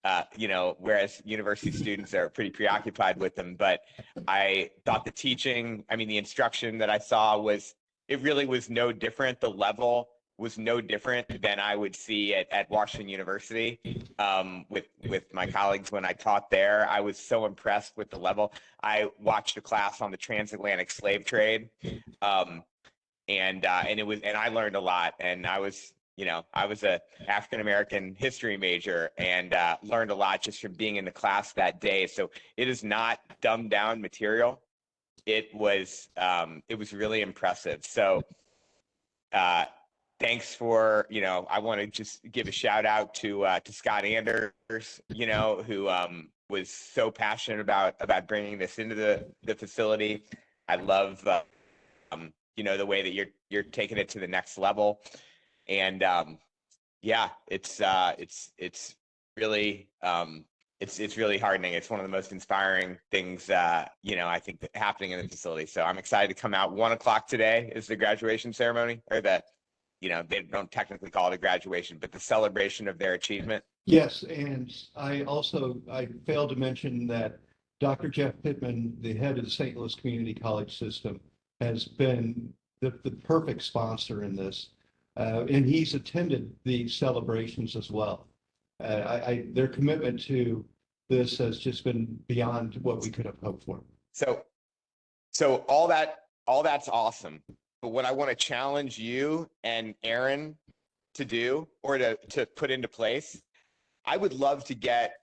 [SPEAKER 1] whereas university students are pretty preoccupied with them. But I thought the teaching, the instruction that I saw it really was no different. The level was no different than I would see at Washington University with my colleagues when I taught there. I was so impressed with the level. I watched a class on the transatlantic slave trade, and I learned a lot. And I was a African American history major, and learned a lot just from being in the class that day. So it is not dumbed down material. It was really impressive. So. Thanks for, I want to just give a shout out to Scott Anders, who was so passionate about bringing this into the facility. I love, the way that you're taking it to the next level. And it's really, it's really heartening. It's one of the most inspiring things, I think that happening in the facility. So I'm excited to come out. 1 o'clock today is the graduation ceremony, or they don't technically call it a graduation, but the celebration of their achievement.
[SPEAKER 2] Yes, and I failed to mention that Dr. Jeff Pittman, the head of the St. Louis Community College system, has been the perfect sponsor in this, and he's attended the celebrations as well. Their commitment to this has just been beyond what we could have hoped for.
[SPEAKER 1] So all that's awesome. But what I want to challenge you and Aaron to do, or to put into place, I would love to get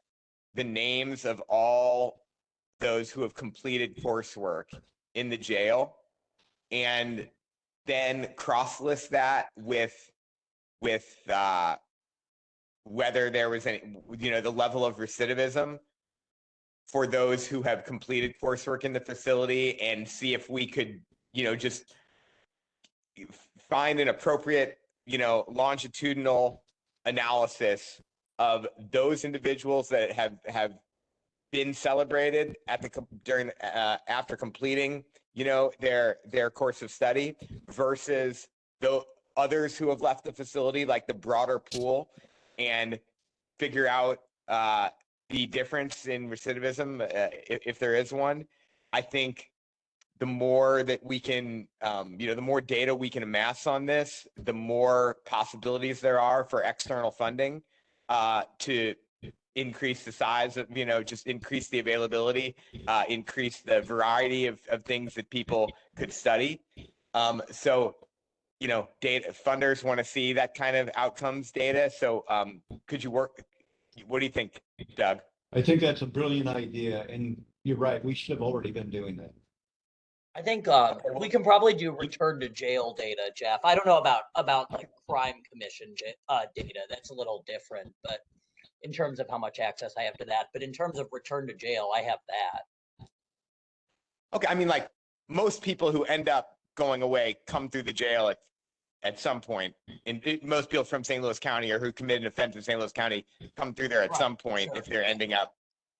[SPEAKER 1] the names of all those who have completed coursework in the jail, and then cross-list that with whether there was any, the level of recidivism for those who have completed coursework in the facility, and see if we could, just find an appropriate, longitudinal analysis of those individuals that have been celebrated after completing, their course of study versus the others who have left the facility, like the broader pool, and figure out the difference in recidivism, if there is one. I think the more that we can, the more data we can amass on this, the more possibilities there are for external funding to increase the size of, just increase the availability, increase the variety of things that people could study. So, data funders want to see that kind of outcomes data. So could you work? What do you think, Doug?
[SPEAKER 2] I think that's a brilliant idea, and you're right. We should have already been doing that.
[SPEAKER 3] I think we can probably do return to jail data, Jeff. I don't know about like crime commission data. That's a little different, but in terms of how much access I have to that. But in terms of return to jail, I have that.
[SPEAKER 1] Okay, I mean, like most people who end up going away come through the jail at some point. And most people from St. Louis County or who committed an offense in St. Louis County come through there at some point if they're ending up.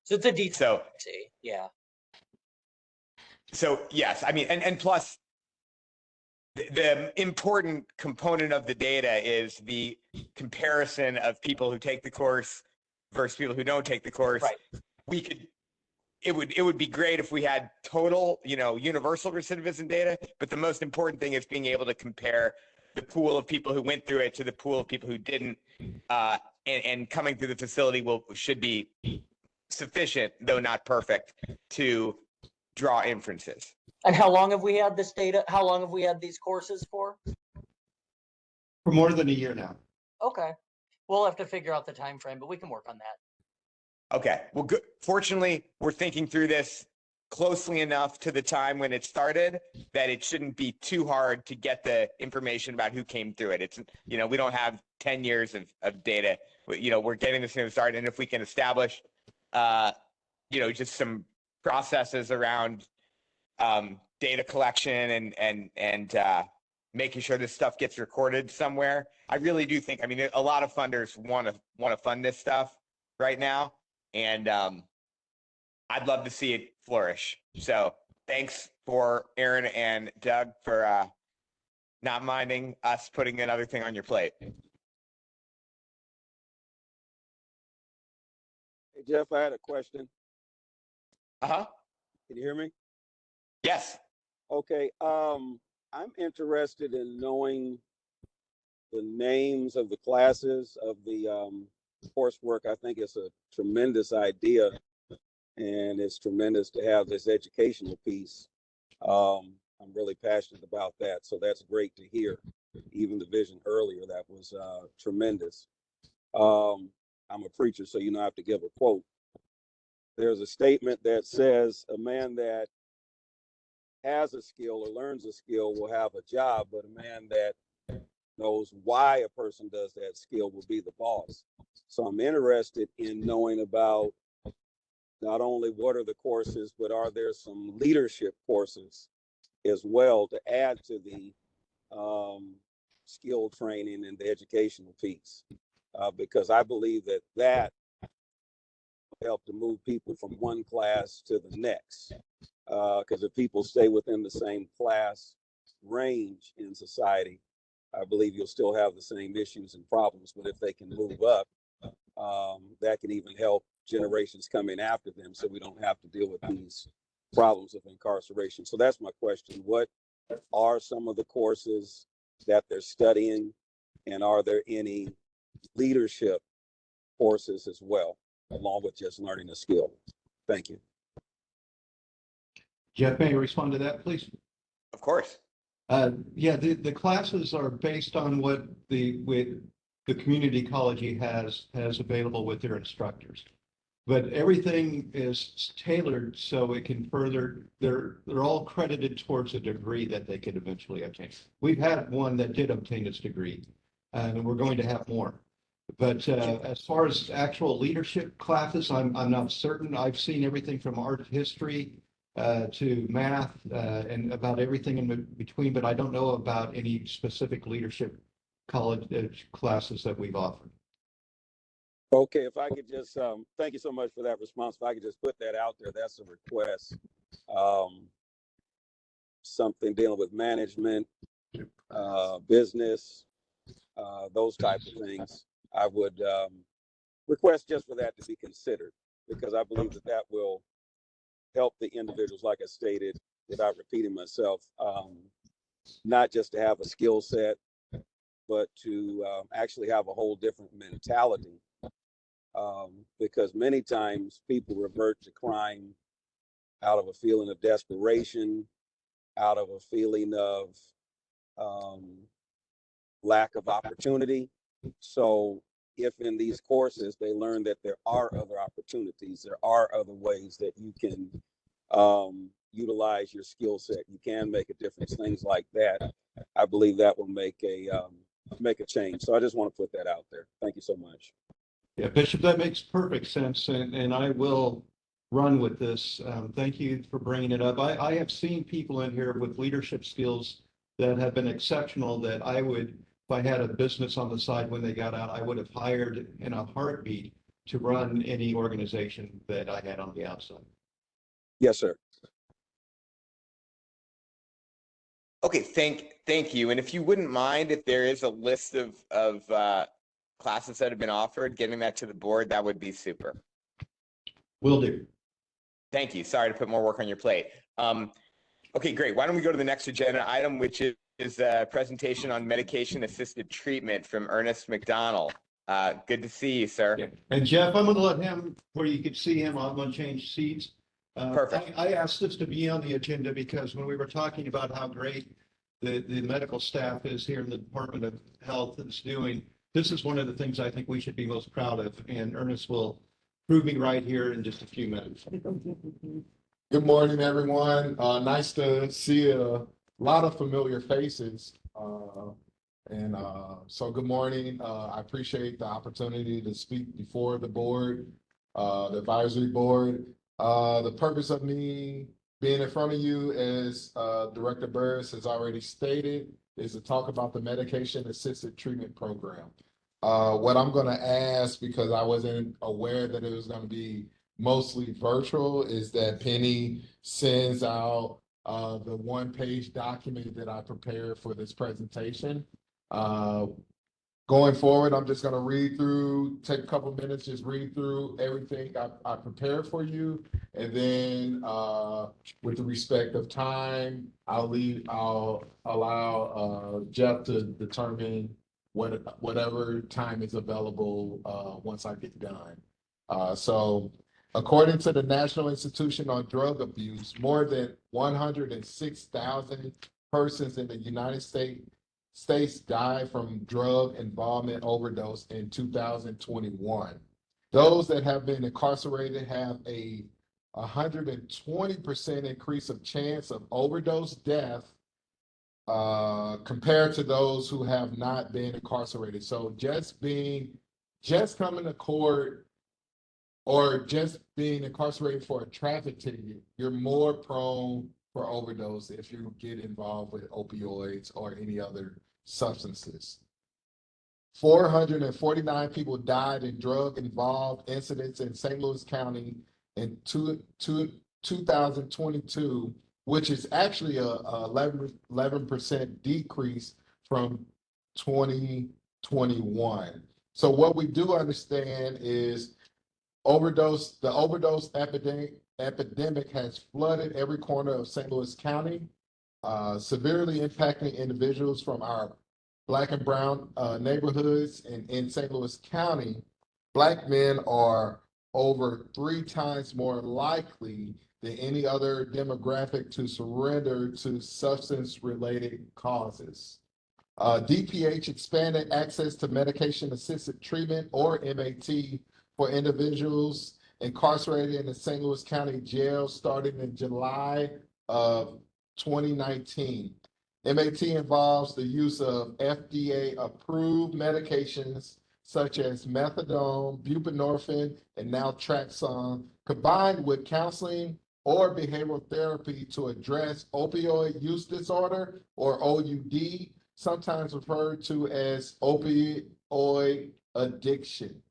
[SPEAKER 3] So it's a decent. Yeah.
[SPEAKER 1] So yes, I mean, and plus the important component of the data is the comparison of people who take the course versus people who don't take the course. Right. It would be great if we had total, universal recidivism data, but the most important thing is being able to compare the pool of people who went through it to the pool of people who didn't, and coming through the facility should be sufficient, though not perfect, to draw inferences.
[SPEAKER 3] And how long have we had this data? How long have we had these courses for?
[SPEAKER 2] For more than a year now.
[SPEAKER 3] Okay. We'll have to figure out the time frame, but we can work on that.
[SPEAKER 1] Okay. Well, good. Fortunately, we're thinking through this closely enough to the time when it started that it shouldn't be too hard to get the information about who came through it. It's, we don't have 10 years of data. We're getting this thing started. And if we can establish, just some processes around data collection and making sure this stuff gets recorded somewhere. I really do think, a lot of funders want to fund this stuff right now, and I'd love to see it flourish. So thanks for Aaron and Doug for not minding us putting another thing on your plate.
[SPEAKER 11] Hey, Jeff, I had a question.
[SPEAKER 1] Uh-huh.
[SPEAKER 11] Can you hear me?
[SPEAKER 1] Yes.
[SPEAKER 11] Okay. I'm interested in knowing the names of the classes of the coursework. I think it's a tremendous idea, and it's tremendous to have this educational piece. I'm really passionate about that, so that's great to hear. Even the vision earlier, that was tremendous. I'm a preacher, so I have to give a quote. There's a statement that says a man that has a skill or learns a skill will have a job, but a man that knows why a person does that skill will be the boss. So I'm interested in knowing about not only what are the courses, but are there some leadership courses as well to add to the skill training and the educational piece? Because I believe that help to move people from one class to the next. Because if people stay within the same class range in society, I believe you'll still have the same issues and problems. But if they can move up, that can even help generations coming after them, so we don't have to deal with these problems of incarceration. So that's my question. What are some of the courses that they're studying, and are there any leadership courses as well, along with just learning a skill? Thank you.
[SPEAKER 2] Jeff, may I respond to that, please?
[SPEAKER 1] Of course.
[SPEAKER 2] Yeah, the classes are based on what the community college has available with their instructors. but everything is tailored so it can further, they're all credited towards a degree that they could eventually obtain. We've had one that did obtain its degree, and we're going to have more. But as far as actual leadership classes, I'm not certain. I've seen everything from art history to math and about everything in between, but I don't know about any specific leadership college classes that we've offered.
[SPEAKER 11] Okay, if I could just, thank you so much for that response. If I could just put that out there, that's a request. Something dealing with management, business, those type of things. I would request just for that to be considered, because I believe that that will help the individuals, like I stated, without repeating myself, not just to have a skill set, but to actually have a whole different mentality. Because many times people revert to crime out of a feeling of desperation, out of a feeling of lack of opportunity. So if in these courses they learn that there are other opportunities, there are other ways that you can utilize your skill set, you can make a difference, things like that, I believe that will make a change. So I just want to put that out there. Thank you so much.
[SPEAKER 2] Yeah, Bishop, that makes perfect sense, and I will run with this. Thank you for bringing it up. I have seen people in here with leadership skills that have been exceptional that I would, if I had a business on the side when they got out, I would have hired in a heartbeat to run any organization that I had on the outside.
[SPEAKER 11] Yes, sir.
[SPEAKER 1] Okay, thank you. And if you wouldn't mind, if there is a list of classes that have been offered, getting that to the board, that would be super.
[SPEAKER 2] Will do.
[SPEAKER 1] Thank you. Sorry to put more work on your plate. Okay, great. Why don't we go to the next agenda item, which is a presentation on medication-assisted treatment from Ernest McDonald. Good to see you, sir.
[SPEAKER 2] Yeah. And Jeff, I'm going to let him, where you can see him, I'm going to change seats.
[SPEAKER 1] Perfect.
[SPEAKER 2] I asked this to be on the agenda because when we were talking about how great the medical staff is here in the Department of Health is doing, this is one of the things I think we should be most proud of, and Ernest will prove me right here in just a few minutes.
[SPEAKER 18] Good morning, everyone. Nice to see a lot of familiar faces. So good morning. I appreciate the opportunity to speak before the board, the advisory board. The purpose of me being in front of you, as Director Burris has already stated, is to talk about the medication-assisted treatment program. What I'm going to ask, because I wasn't aware that it was going to be mostly virtual, is that Penny sends out the one-page document that I prepared for this presentation. Going forward, I'm just going to read through, take a couple minutes, just read through everything I prepared for you. And then with the respect of time, I'll allow Jeff to determine whatever time is available once I get done. So according to the National Institution on Drug Abuse, more than 106,000 persons in the United States died from drug involvement overdose in 2021. Those that have been incarcerated have a 120% increase of chance of overdose death compared to those who have not been incarcerated. So just coming to court or just being incarcerated for a traffic ticket, you're more prone for overdose if you get involved with opioids or any other substances. 449 people died in drug-involved incidents in St. Louis County in 2022, which is actually a 11% decrease from 2021. So what we do understand is the overdose epidemic has flooded every corner of St. Louis County, severely impacting individuals from our Black and brown neighborhoods. And in St. Louis County, Black men are over 3 times more likely than any other demographic to surrender to substance-related causes. DPH expanded access to medication-assisted treatment, or MAT, for individuals incarcerated in the St. Louis County Jail starting in July of 2019. MAT involves the use of FDA-approved medications such as methadone, buprenorphine, and naltrexone, combined with counseling or behavioral therapy to address opioid use disorder, or OUD, sometimes referred to as opioid addiction.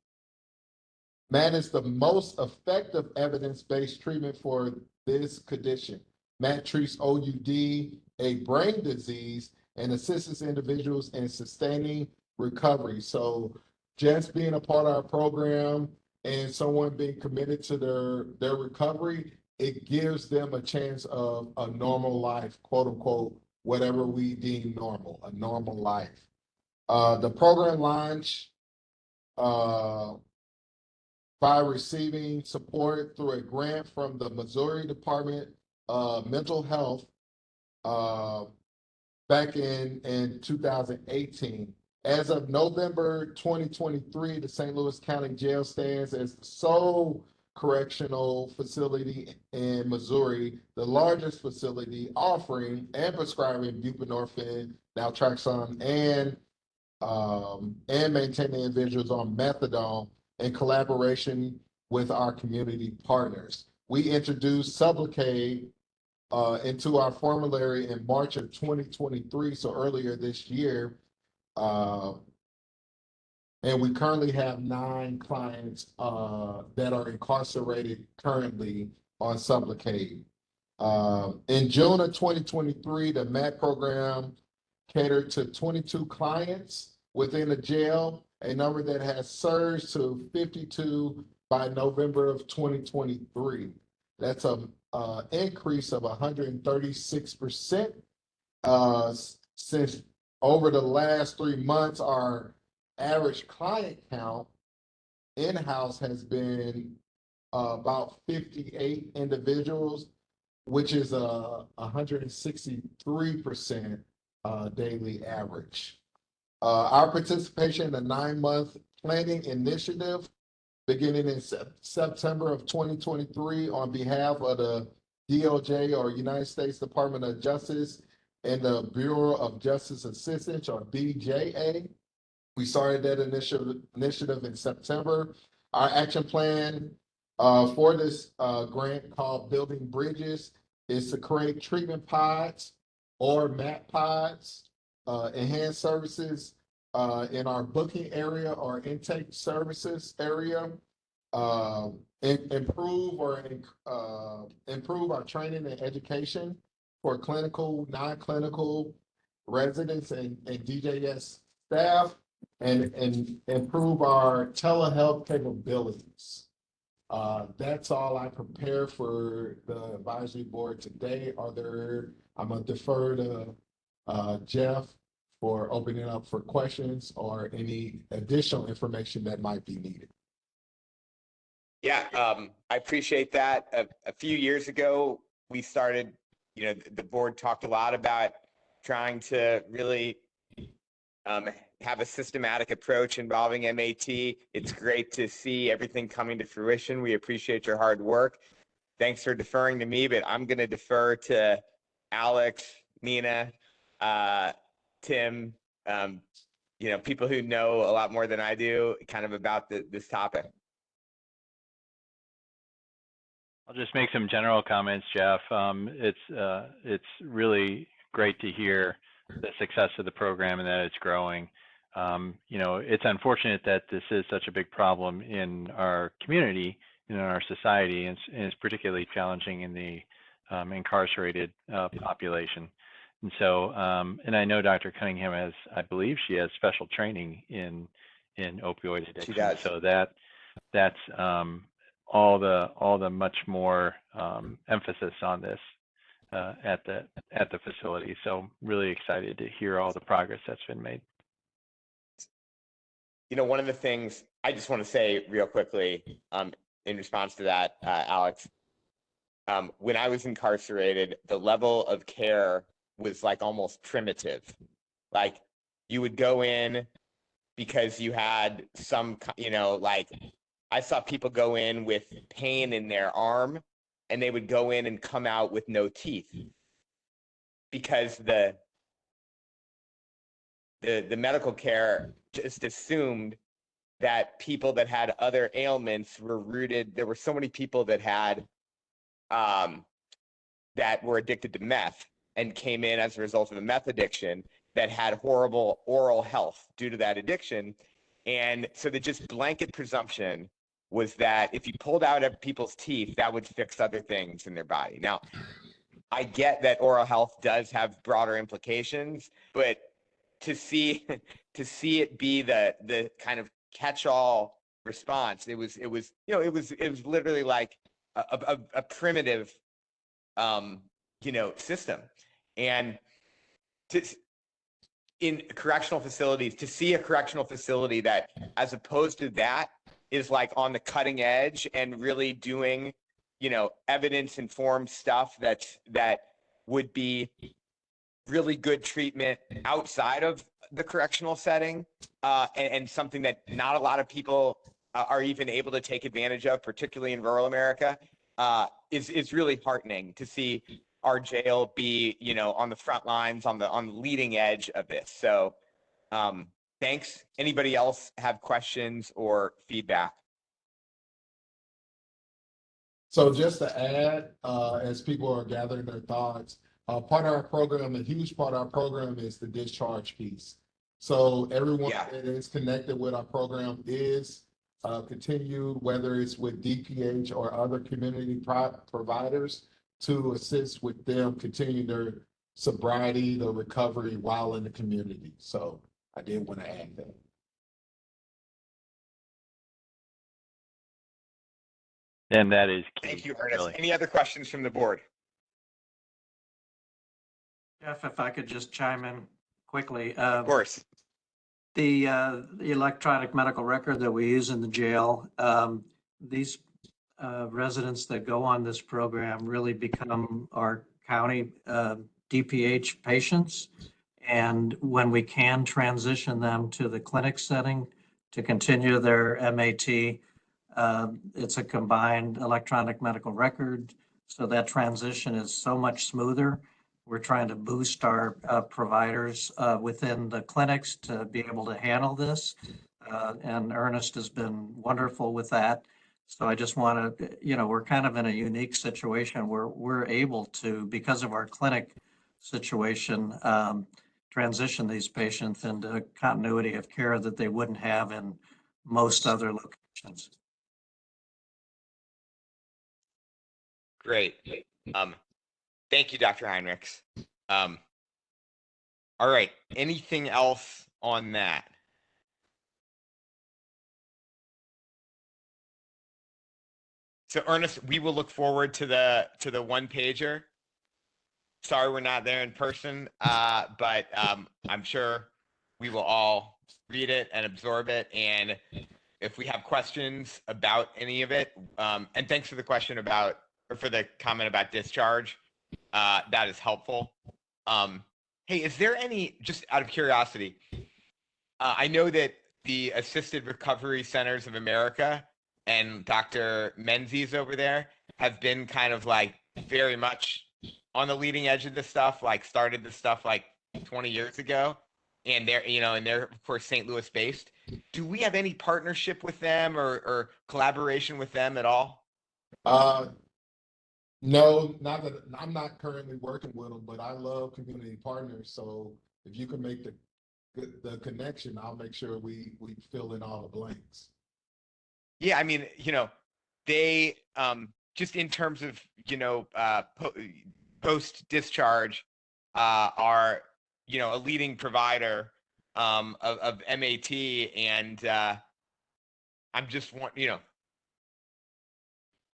[SPEAKER 18] MAT is the most effective evidence-based treatment for this condition. MAT treats OUD, a brain disease, and assists individuals in sustaining recovery. So just being a part of our program and someone being committed to their recovery, it gives them a chance of a normal life, quote unquote, whatever we deem normal, a normal life. The program launched by receiving support through a grant from the Missouri Department of Mental Health back in 2018. As of November 2023, the St. Louis County Jail stands as the sole correctional facility in Missouri, the largest facility offering and prescribing buprenorphine, naltrexone, and maintaining individuals on methadone in collaboration with our community partners. We introduced Sublocade into our formulary in March of 2023, so earlier this year. And we currently have 9 clients that are incarcerated currently on Sublocade. In June of 2023, the MAT program catered to 22 clients within the jail, a number that has surged to 52 by November of 2023. That's an increase of 136%. Since over the last 3 months, our average client count in-house has been about 58 individuals, which is a 163% daily average. Our participation in the 9-month planning initiative beginning in September of 2023 on behalf of the DOJ, or United States Department of Justice, and the Bureau of Justice Assistance, or BJA. We started that initiative in September. Our action plan for this grant, called Building Bridges, is to create treatment pods or MAT pods, enhance services in our booking area or intake services area, improve our training and education for clinical, non-clinical residents and DJS staff, and improve our telehealth capabilities. That's all I prepared for the advisory board today. I'm gonna defer to Jeff for opening up for questions or any additional information that might be needed.
[SPEAKER 1] Yeah, I appreciate that. A few years ago, we started, the board talked a lot about trying to really have a systematic approach involving MAT. It's great to see everything coming to fruition. We appreciate your hard work. Thanks for deferring to me, but I'm going to defer to Alex, Nina, Tim, people who know a lot more than I do kind of about this topic.
[SPEAKER 8] I'll just make some general comments, Jeff. It's really great to hear the success of the program and that it's growing. It's unfortunate that this is such a big problem in our community, in our society, and it's particularly challenging in the incarcerated population. And so, and I know Dr. Cunningham has, I believe she has special training in opioid addiction.
[SPEAKER 1] She does.
[SPEAKER 8] So that's all the much more emphasis on this at the facility. So really excited to hear all the progress that's been made.
[SPEAKER 1] One of the things I just want to say real quickly in response to that, Alex, when I was incarcerated, the level of care was like almost primitive. Like you would go in because you had some, I saw people go in with pain in their arm, and they would go in and come out with no teeth because the medical care just assumed that people that had other ailments were rooted. There were so many people that had that were addicted to meth and came in as a result of a meth addiction that had horrible oral health due to that addiction. And so the just blanket presumption was that if you pulled out people's teeth, that would fix other things in their body. Now, I get that oral health does have broader implications, but to see it be the kind of catch-all response, it was literally like a primitive system. And in correctional facilities, to see a correctional facility that, as opposed to that, is like on the cutting edge and really doing, evidence-informed stuff that would be really good treatment outside of the correctional setting, and something that not a lot of people are even able to take advantage of, particularly in rural America, is really heartening to see our jail be, on the front lines, on the leading edge of this. So thanks. Anybody else have questions or feedback?
[SPEAKER 18] So just to add, as people are gathering their thoughts, part of our program, a huge part of our program is the discharge piece. So everyone that is connected with our program is continued, whether it's with DPH or other community providers, to assist with them continuing their sobriety, their recovery while in the community. So I did want to add that.
[SPEAKER 8] And that is key.
[SPEAKER 1] Thank you, Ernest.
[SPEAKER 8] Really.
[SPEAKER 1] Any other questions from the board?
[SPEAKER 6] Jeff, if I could just chime in quickly.
[SPEAKER 1] Of course.
[SPEAKER 6] The electronic medical record that we use in the jail, these residents that go on this program really become our county DPH patients. And when we can transition them to the clinic setting to continue their MAT, it's a combined electronic medical record. So that transition is so much smoother. We're trying to boost our providers within the clinics to be able to handle this. And Ernest has been wonderful with that. So I just want to, we're kind of in a unique situation where we're able to, because of our clinic situation, transition these patients into continuity of care that they wouldn't have in most other locations.
[SPEAKER 1] Great. Thank you, Dr. Heinrichs. All right. Anything else on that? So Ernest, we will look forward to the one pager. Sorry we're not there in person, but I'm sure we will all read it and absorb it. And if we have questions about any of it, and thanks for the question about, or for the comment about discharge, that is helpful. Hey, is there any, just out of curiosity, I know that the Assisted Recovery Centers of America and Dr. Menzies over there have been kind of like very much on the leading edge of this stuff, like started this stuff like 20 years ago. And they're of course St. Louis based. Do we have any partnership with them or collaboration with them at all?
[SPEAKER 18] No, not that I'm not currently working with them, but I love community partners. So if you can make the connection, I'll make sure we fill in all the blanks.
[SPEAKER 1] Yeah, I mean, they just in terms of post discharge are a leading provider of MAT, and I'm just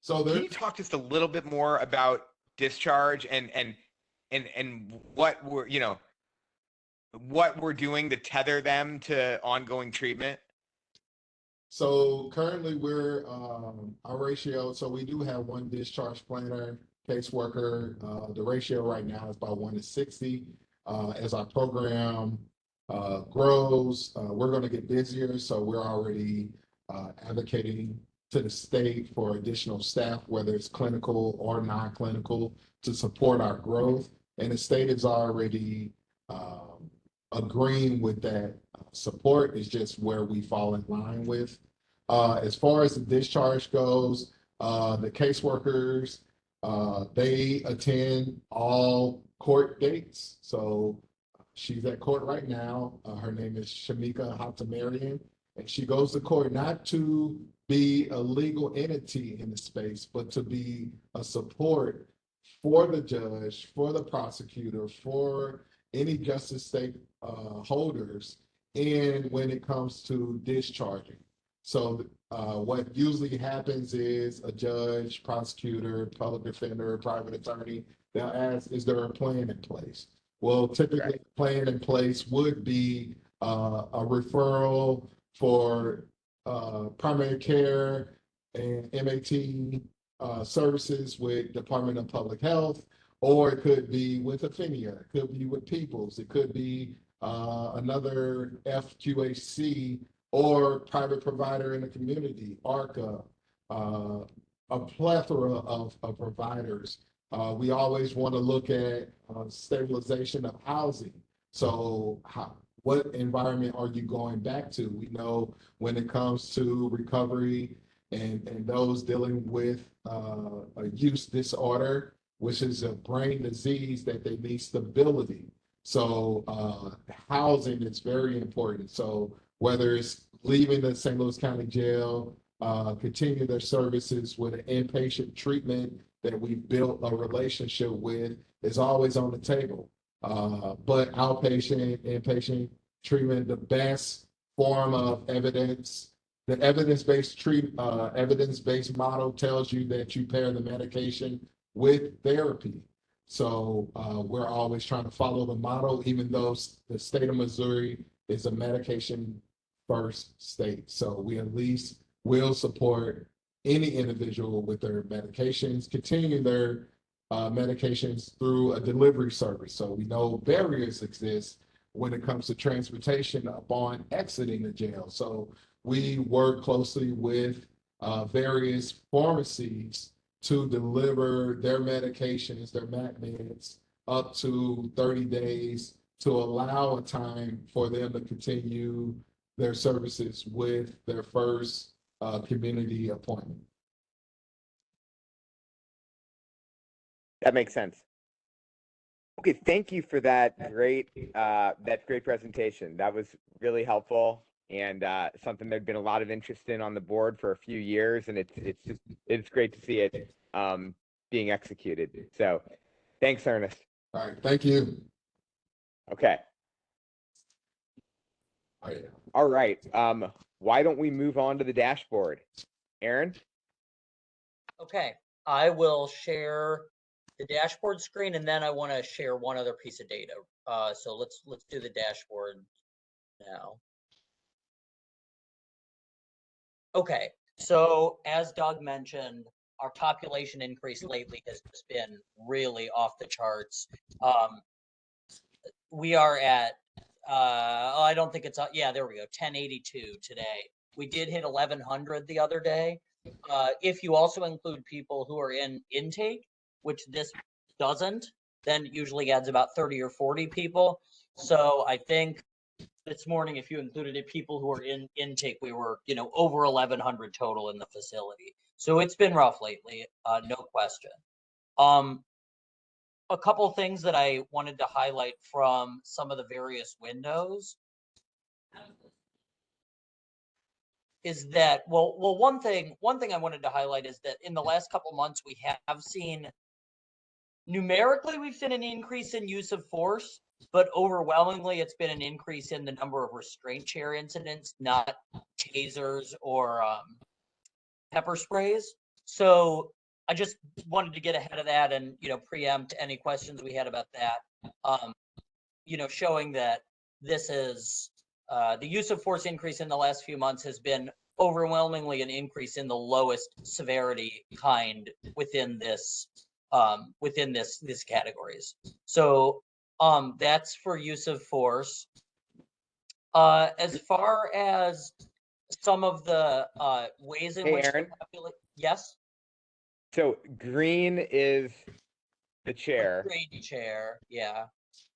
[SPEAKER 18] So
[SPEAKER 1] can you talk just a little bit more about discharge and what we're doing to tether them to ongoing treatment?
[SPEAKER 18] So currently we're our ratio. So we do have one discharge planner, caseworker. The ratio right now is about 1:60. As our program grows, we're going to get busier. So we're already advocating to the state for additional staff, whether it's clinical or non-clinical, to support our growth. And the state is already agreeing with that support. Is just where we fall in line with. As far as the discharge goes, the caseworkers, they attend all court dates. So she's at court right now. Her name is Shamika Hatamarian, and she goes to court not to be a legal entity in the space, but to be a support for the judge, for the prosecutor, for any justice stake holders, and when it comes to discharging. So what usually happens is a judge, prosecutor, public defender, private attorney, they'll ask, is there a plan in place? Well, typically, a plan in place would be a referral for primary care and MAT services with Department of Public Health, or it could be with Affinia, it could be with Peoples, it could be another FQHC or private provider in the community, ARCA, a plethora of providers. We always want to look at stabilization of housing. So what environment are you going back to? We know when it comes to recovery and those dealing with a use disorder, which is a brain disease, that they need stability. So housing is very important. So whether it's leaving the St. Louis County Jail, continue their services with an inpatient treatment that we've built a relationship with, is always on the table. But outpatient, inpatient treatment, the best form of evidence, the evidence-based model tells you that you pair the medication with therapy. So we're always trying to follow the model, even though the state of Missouri is a medication first state. So we at least will support any individual with their medications, continue their medications through a delivery service. So we know barriers exist when it comes to transportation upon exiting the jail. So we work closely with various pharmacies to deliver their medications, their MAC meds, up to 30 days to allow a time for them to continue their services with their first community appointment.
[SPEAKER 1] That makes sense. Okay, thank you for that great presentation. That was really helpful and something there'd been a lot of interest in on the board for a few years, and it's great to see it being executed. So, thanks, Ernest.
[SPEAKER 18] All right, thank you.
[SPEAKER 1] Okay.
[SPEAKER 18] Oh, yeah.
[SPEAKER 1] All right. Why don't we move on to the dashboard? Aaron?
[SPEAKER 3] Okay, I will share the dashboard screen, and then I want to share one other piece of data. So let's do the dashboard now. Okay, so as Doug mentioned, our population increase lately has just been really off the charts. We are at I don't think it's yeah, there we go, 1082 today. We did hit 1100 the other day. If you also include people who are in intake, which this doesn't, then it usually adds about 30 or 40 people. So I think this morning, if you included it, people who are in intake, we were, over 1100 total in the facility. So it's been rough lately, no question. A couple things that I wanted to highlight from some of the various windows is that, one thing I wanted to highlight is that in the last couple months, we have seen, numerically, we've seen an increase in use of force, but overwhelmingly, it's been an increase in the number of restraint chair incidents, not tasers or pepper sprays. So I just wanted to get ahead of that and, preempt any questions we had about that, showing that this is the use of force increase in the last few months has been overwhelmingly an increase in the lowest severity kind within this categories. So that's for use of force. As far as some of the ways in
[SPEAKER 1] Hey,
[SPEAKER 3] which
[SPEAKER 1] Aaron.
[SPEAKER 3] yes,
[SPEAKER 1] So green is the chair.
[SPEAKER 3] green chair, yeah,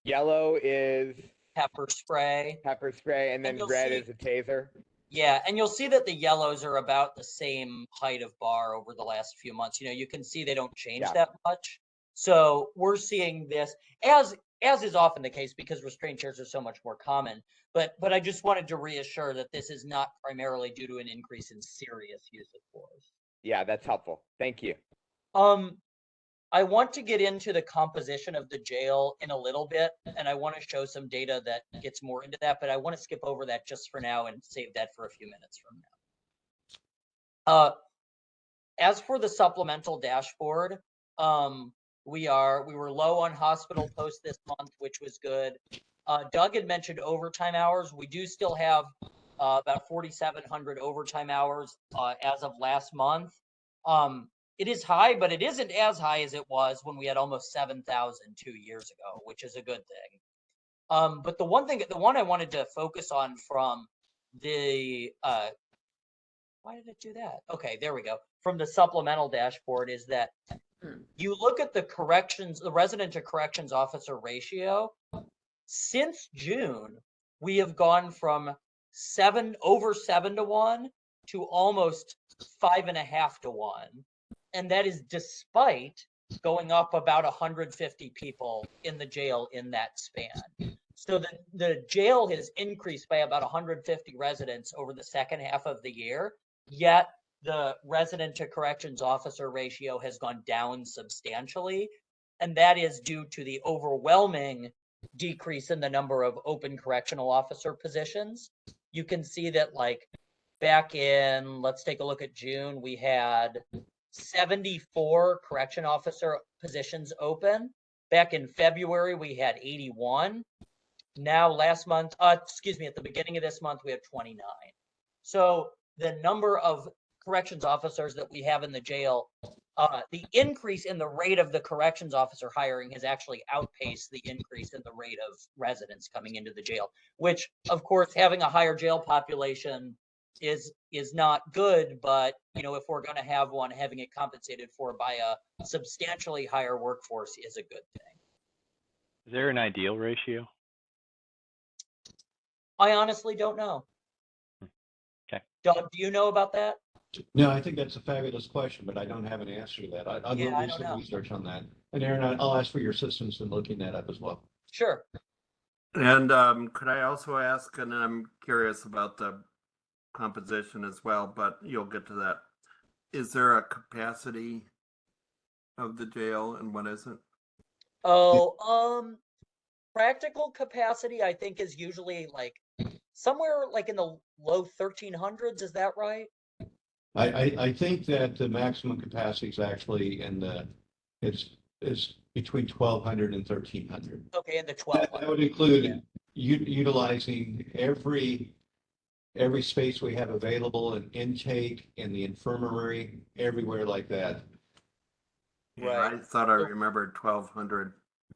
[SPEAKER 1] Yellow is
[SPEAKER 3] pepper spray.
[SPEAKER 1] and then
[SPEAKER 3] you'll
[SPEAKER 1] red
[SPEAKER 3] see-
[SPEAKER 1] is a taser.
[SPEAKER 3] Yeah, and you'll see that the yellows are about the same height of bar over the last few months. You know, you can see they don't change
[SPEAKER 1] Yeah.
[SPEAKER 3] that much. So we're seeing this as is often the case because restraint chairs are so much more common. But I just wanted to reassure that this is not primarily due to an increase in serious use of force.
[SPEAKER 1] Yeah, that's helpful. Thank you.
[SPEAKER 3] I want to get into the composition of the jail in a little bit, and I want to show some data that gets more into that, but I want to skip over that just for now and save that for a few minutes from now. As for the supplemental dashboard, we were low on hospital posts this month, which was good. Doug had mentioned overtime hours. We do still have about 4,700 overtime hours as of last month. It is high, but it isn't as high as it was when we had almost 7,000 2 years ago, which is a good thing. But the one I wanted to focus on from the why did it do that? Okay, there we go. From the supplemental dashboard is that you look at the resident to corrections officer ratio. Since June, we have gone from over 7 to 1 to almost 5.5 to 1. And that is despite going up about 150 people in the jail in that span. So the jail has increased by about 150 residents over the second half of the year, yet the resident to corrections officer ratio has gone down substantially. And that is due to the overwhelming decrease in the number of open correctional officer positions. You can see that like back in, let's take a look at June, we had 74 correction officer positions open. Back in February, we had 81. Now last month, at the beginning of this month, we have 29. So the number of corrections officers that we have in the jail, the increase in the rate of the corrections officer hiring has actually outpaced the increase in the rate of residents coming into the jail, which of course, having a higher jail population is not good, but you know, if we're going to have one, having it compensated for by a substantially higher workforce is a good thing.
[SPEAKER 8] Is there an ideal ratio?
[SPEAKER 3] I honestly don't know.
[SPEAKER 8] Okay.
[SPEAKER 3] Doug, do you know about that?
[SPEAKER 2] No, I think that's a fabulous question, but I don't have an answer to that. I'll
[SPEAKER 3] Yeah,
[SPEAKER 2] go
[SPEAKER 3] I
[SPEAKER 2] do
[SPEAKER 3] don't
[SPEAKER 2] some
[SPEAKER 3] know.
[SPEAKER 2] research on that. And Aaron, I'll ask for your assistance in looking that up as well.
[SPEAKER 3] Sure.
[SPEAKER 5] And could I also ask, and I'm curious about the composition as well, but you'll get to that. Is there a capacity of the jail and what is it?
[SPEAKER 3] Oh, practical capacity, I think, is usually like somewhere like in the low 1,300s. Is that right?
[SPEAKER 2] I think that the maximum capacity is actually is between 1,200 and 1,300.
[SPEAKER 3] Okay, in the 12.
[SPEAKER 2] That would include utilizing every space we have available in intake, in the infirmary, everywhere like that.
[SPEAKER 5] Yeah, I thought I remembered 1,200,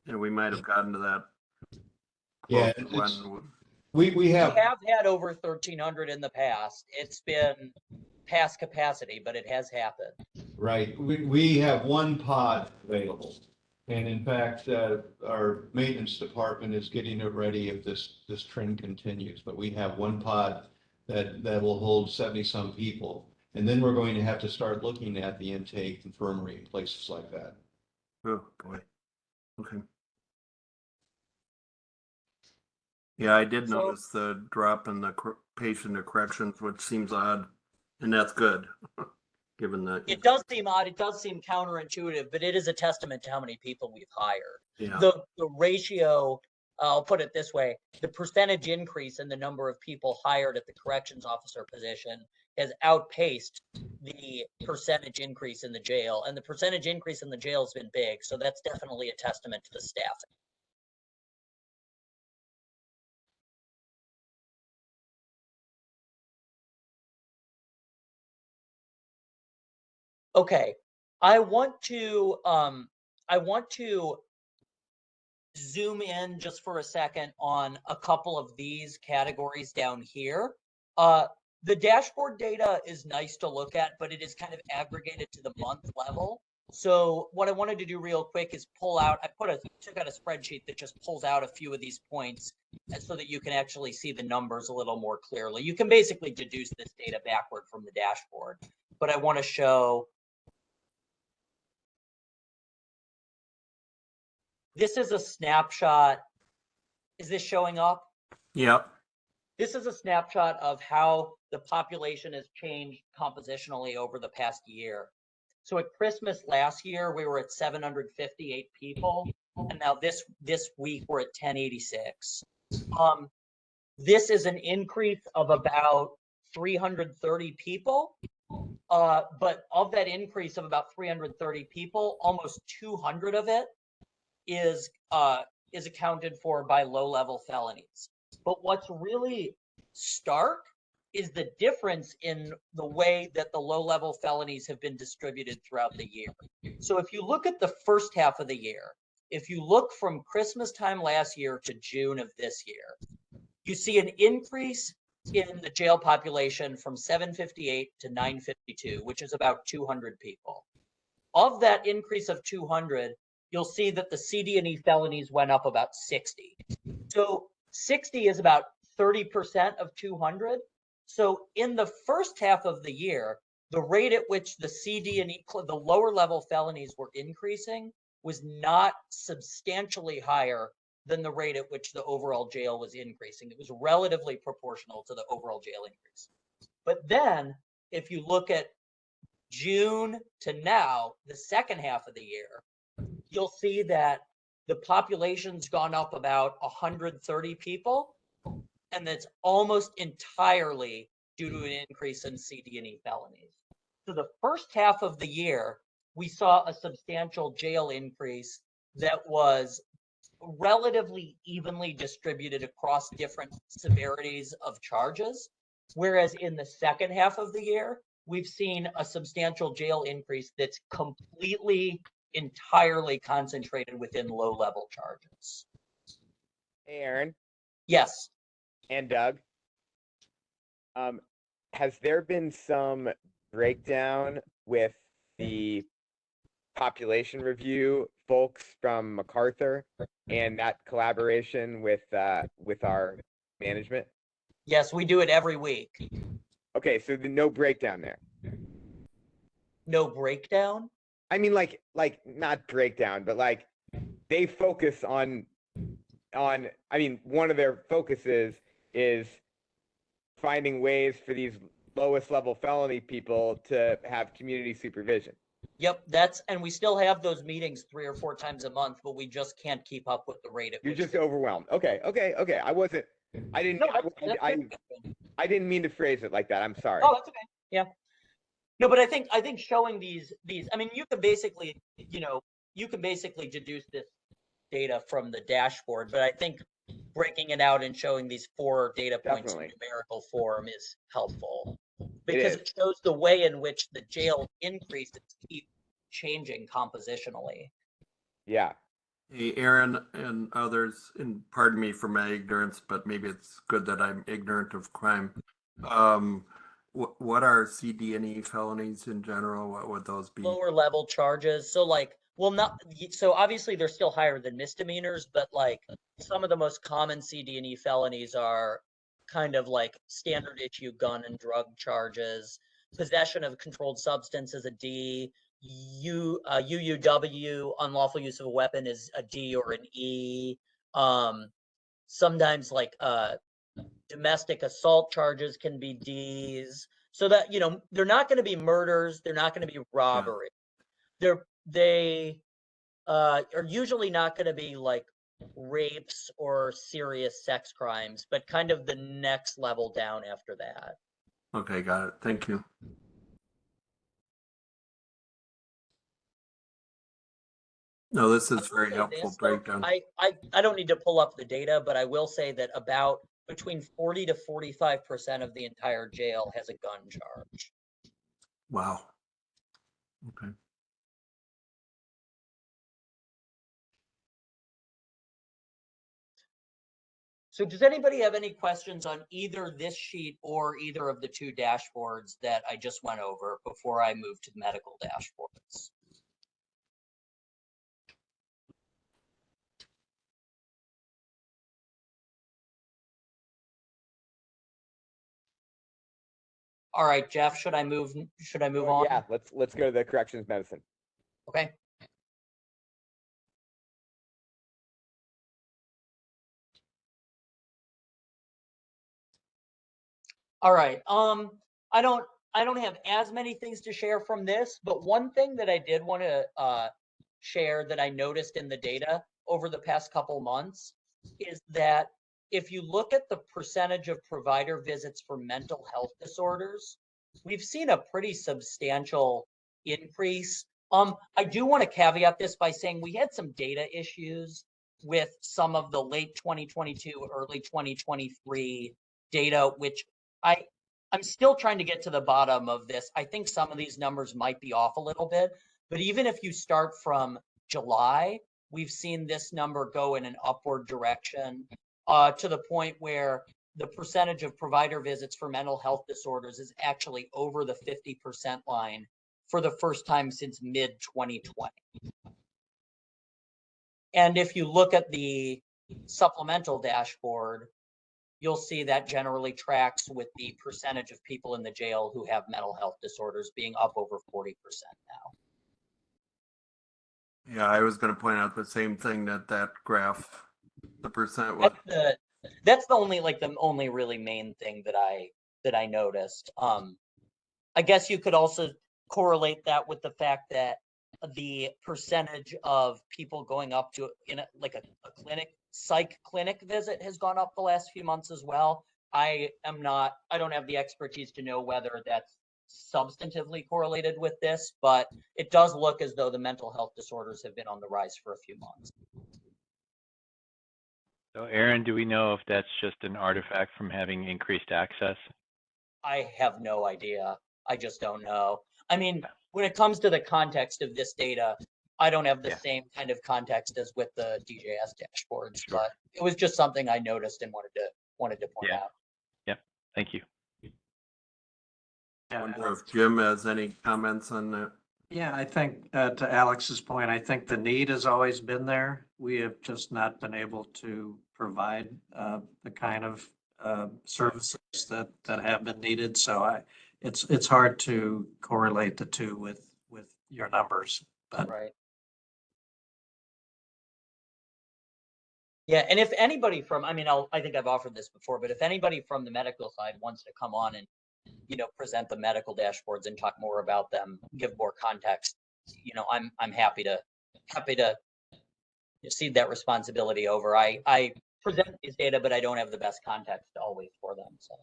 [SPEAKER 5] and we might have gotten to that.
[SPEAKER 2] Yeah,
[SPEAKER 5] close to
[SPEAKER 2] we have
[SPEAKER 3] We have had over 1,300 in the past. It's been past capacity, but it has happened.
[SPEAKER 2] right. We have one pod available, and in fact, our maintenance department is getting it ready if this trend continues. But we have one pod that will hold 70-some people, and then we're going to have to start looking at the intake, infirmary, and places like that.
[SPEAKER 5] Oh boy. Okay. Yeah, I did notice the drop in the patient to corrections, which seems odd, and that's good, given that.
[SPEAKER 3] It does seem odd. It does seem counterintuitive, but it is a testament to how many people we've hired.
[SPEAKER 5] Yeah.
[SPEAKER 3] The ratio, I'll put it this way, the percentage increase in the number of people hired at the corrections officer position has outpaced the percentage increase in the jail, and the percentage increase in the jail has been big. So that's definitely a testament to the staffing. Okay, I want to zoom in just for a second on a couple of these categories down here. The dashboard data is nice to look at, but it is kind of aggregated to the month level. So what I wanted to do real quick is took out a spreadsheet that just pulls out a few of these points so that you can actually see the numbers a little more clearly. You can basically deduce this data backward from the dashboard, but I want to show. This is a snapshot. Is this showing up?
[SPEAKER 5] Yep.
[SPEAKER 3] This is a snapshot of how the population has changed compositionally over the past year. So at Christmas last year, we were at 758 people, and now this week we're at 1086. This is an increase of about 330 people, but of that increase of about 330 people, almost 200 of it is accounted for by low-level felonies. But what's really stark is the difference in the way that the low-level felonies have been distributed throughout the year. So if you look at the first half of the year, if you look from Christmas time last year to June of this year, you see an increase in the jail population from 758 to 952, which is about 200 people. Of that increase of 200, you'll see that the CD&E felonies went up about 60. So 60 is about 30% of 200. So in the first half of the year, the rate at which the CD&E, the lower level felonies were increasing was not substantially higher than the rate at which the overall jail was increasing. It was relatively proportional to the overall jail increase. But then if you look at June to now, the second half of the year, you'll see that the population's gone up about 130 people, and that's almost entirely due to an increase in CD&E felonies. So the first half of the year, we saw a substantial jail increase that was relatively evenly distributed across different severities of charges, whereas in the second half of the year, we've seen a substantial jail increase that's completely, entirely concentrated within low-level charges.
[SPEAKER 1] Hey, Aaron.
[SPEAKER 3] Yes.
[SPEAKER 1] And Doug. Has there been some breakdown with the population review folks from MacArthur and that collaboration with our management?
[SPEAKER 3] Yes, we do it every week.
[SPEAKER 1] Okay, so no breakdown there.
[SPEAKER 3] No breakdown?
[SPEAKER 1] I mean, like not breakdown, but like they focus on. I mean, one of their focuses is finding ways for these lowest level felony people to have community supervision.
[SPEAKER 3] Yep, and we still have those meetings 3 or 4 times a month, but we just can't keep up with the rate at
[SPEAKER 1] You're
[SPEAKER 3] which
[SPEAKER 1] just overwhelmed. Okay. I didn't mean to phrase it like that. I'm sorry.
[SPEAKER 3] Oh, that's okay. Yeah. No, but I think showing these, I mean, you can basically deduce this data from the dashboard, but I think breaking it out and showing these 4 data points in numerical form is helpful because it shows the way in which the jail increases keep changing compositionally.
[SPEAKER 1] Yeah.
[SPEAKER 5] Hey, Aaron and others, and pardon me for my ignorance, but maybe it's good that I'm ignorant of crime. What are CD&E felonies in general? What would those be?
[SPEAKER 3] Lower level charges. So so obviously they're still higher than misdemeanors, but like some of the most common CD&E felonies are kind of like standard issue gun and drug charges. Possession of a controlled substance is a D. UUW, unlawful use of a weapon, is a D or an E. Sometimes like domestic assault charges can be Ds. So that, they're not going to be murders. They're not going to be robbery. They are usually not going to be like rapes or serious sex crimes, but kind of the next level down after that.
[SPEAKER 5] Okay, got it. Thank you. No, this is very helpful breakdown.
[SPEAKER 3] I don't need to pull up the data, but I will say that about between 40 to 45% of the entire jail has a gun charge.
[SPEAKER 5] Wow. Okay.
[SPEAKER 3] So does anybody have any questions on either this sheet or either of the two dashboards that I just went over before I move to the medical dashboards? All right, Jeff, should I move on?
[SPEAKER 1] Yeah, let's go to the corrections medicine.
[SPEAKER 3] Okay. All right. I don't have as many things to share from this, but one thing that I did want to share that I noticed in the data over the past couple months is that if you look at the percentage of provider visits for mental health disorders, we've seen a pretty substantial increase. I do want to caveat this by saying we had some data issues with some of the late 2022, early 2023 data, which I'm still trying to get to the bottom of this. I think some of these numbers might be off a little bit, but even if you start from July, we've seen this number go in an upward direction to the point where the percentage of provider visits for mental health disorders is actually over the 50% line for the first time since mid-2020. And if you look at the supplemental dashboard, you'll see that generally tracks with the percentage of people in the jail who have mental health disorders being up over 40% now.
[SPEAKER 5] Yeah, I was going to point out the same thing, that graph, the percent was.
[SPEAKER 3] That's the only really main thing that I noticed. I guess you could also correlate that with the fact that the percentage of people going up to a psych clinic visit has gone up the last few months as well. I don't have the expertise to know whether that's substantively correlated with this, but it does look as though the mental health disorders have been on the rise for a few months.
[SPEAKER 8] So Aaron, do we know if that's just an artifact from having increased access?
[SPEAKER 3] I have no idea. I just don't know. I mean, when it comes to the context of this data, I don't have the same kind of context as with the DJS dashboards, but it was just something I noticed and wanted to point out.
[SPEAKER 8] Yep. Thank you.
[SPEAKER 5] I wonder if Jim has any comments on that.
[SPEAKER 6] Yeah, I think to Alex's point, I think the need has always been there. We have just not been able to provide the kind of services that have been needed. So it's hard to correlate the two with your numbers. But
[SPEAKER 3] right. Yeah, and if anybody from, I think I've offered this before, but if anybody from the medical side wants to come on and present the medical dashboards and talk more about them, give more context, I'm happy to cede that responsibility over. I present these data, but I don't have the best context always for them. So,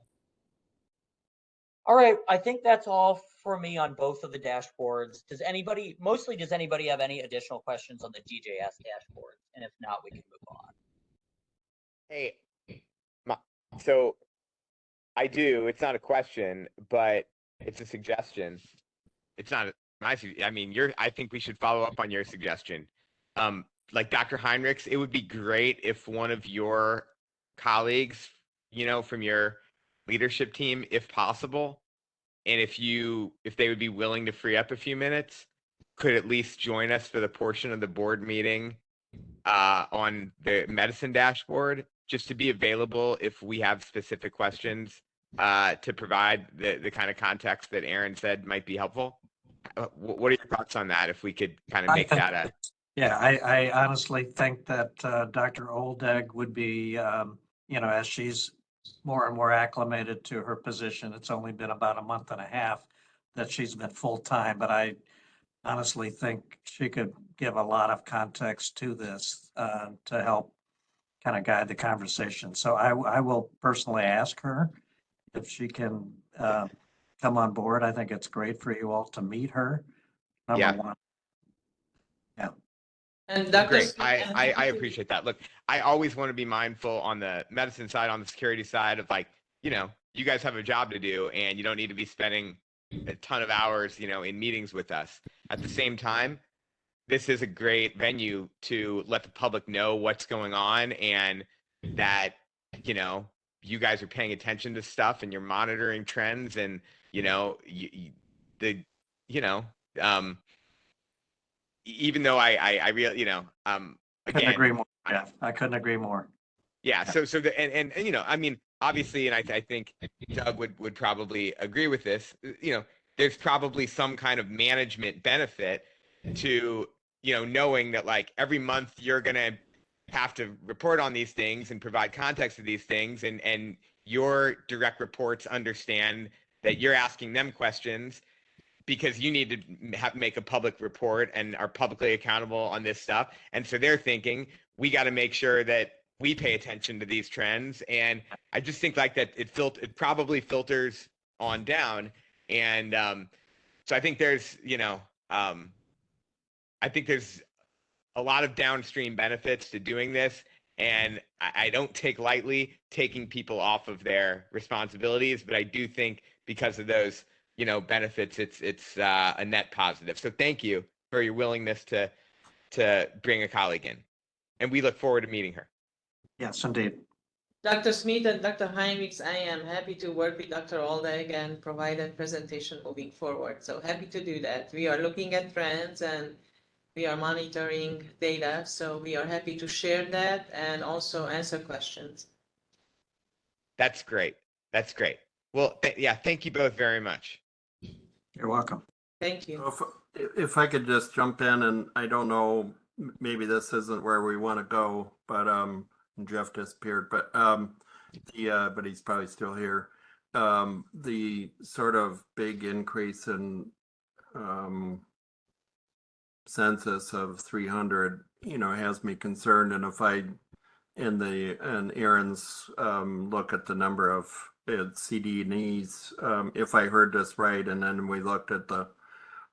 [SPEAKER 3] all right, I think that's all for me on both of the dashboards. Does anybody have any additional questions on the DJS dashboard? And if not, we can move on.
[SPEAKER 1] Hey, so I do. It's not a question, but it's a suggestion. It's not I think we should follow up on your suggestion. Like Dr. Heinrichs, it would be great if one of your colleagues, from your leadership team, if possible, and if they would be willing to free up a few minutes, could at least join us for the portion of the board meeting on the medicine dashboard, just to be available if we have specific questions to provide the kind of context that Aaron said might be helpful. What are your thoughts on that? If we could kind of make that a...
[SPEAKER 6] Yeah, I honestly think that Dr. Oldegg would be, as she's more and more acclimated to her position, it's only been about a month and a half that she's been full-time, but I honestly think she could give a lot of context to this to help kind of guide the conversation. So I will personally ask her if she can come on board. I think it's great for you all to meet her. Number one. Yeah.
[SPEAKER 1] And that's great. I appreciate that. Look, I always want to be mindful on the medicine side, on the security side of you guys have a job to do and you don't need to be spending a ton of hours, in meetings with us. At the same time, this is a great venue to let the public know what's going on and that, you know, you guys are paying attention to stuff and you're monitoring trends, and you know, even though I really,
[SPEAKER 6] Couldn't
[SPEAKER 1] again,
[SPEAKER 6] agree more, Jeff. I couldn't agree more.
[SPEAKER 1] yeah. So and you know, I mean, obviously, and I think Doug would probably agree with this. You know, there's probably some kind of management benefit to, you know, knowing that like every month you're gonna have to report on these things and provide context to these things, and your direct reports understand that you're asking them questions because you need to make a public report and are publicly accountable on this stuff. And so they're thinking, we got to make sure that we pay attention to these trends. And I just think like that it probably filters on down. And so I think there's, I think there's a lot of downstream benefits to doing this. And I don't take lightly taking people off of their responsibilities, but I do think because of those, benefits, it's a net positive. So thank you for your willingness to bring a colleague in, and we look forward to meeting her.
[SPEAKER 6] Yes, indeed.
[SPEAKER 19] Dr. Smith and Dr. Heinrichs, I am happy to work with Dr. Aldag and provide a presentation moving forward. So happy to do that. We are looking at trends and we are monitoring data. So we are happy to share that and also answer questions.
[SPEAKER 1] That's great. That's great. Well, yeah, thank you both very much.
[SPEAKER 6] You're welcome.
[SPEAKER 19] Thank you.
[SPEAKER 5] If I could just jump in, and I don't know, maybe this isn't where we want to go, but Jeff disappeared, but but he's probably still here. The sort of big increase in census of 300, has me concerned. And if and Aaron's look at the number of CD&Es, if I heard this right, and then we looked at the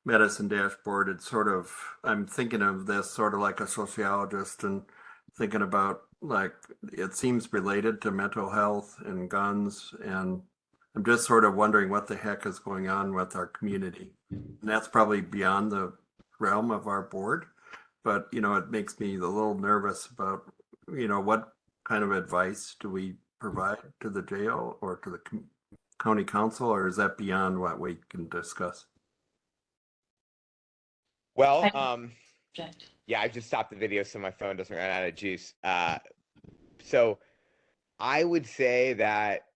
[SPEAKER 5] medicine dashboard, it's sort of, I'm thinking of this sort of like a sociologist and thinking about like, it seems related to mental health and guns. And I'm just sort of wondering what the heck is going on with our community. And that's probably beyond the realm of our board, but it makes me a little nervous about, what kind of advice do we provide to the jail or to the county council, or is that beyond what we can discuss?
[SPEAKER 1] Well, yeah, I just stopped the video so my phone doesn't run out of juice. So I would say that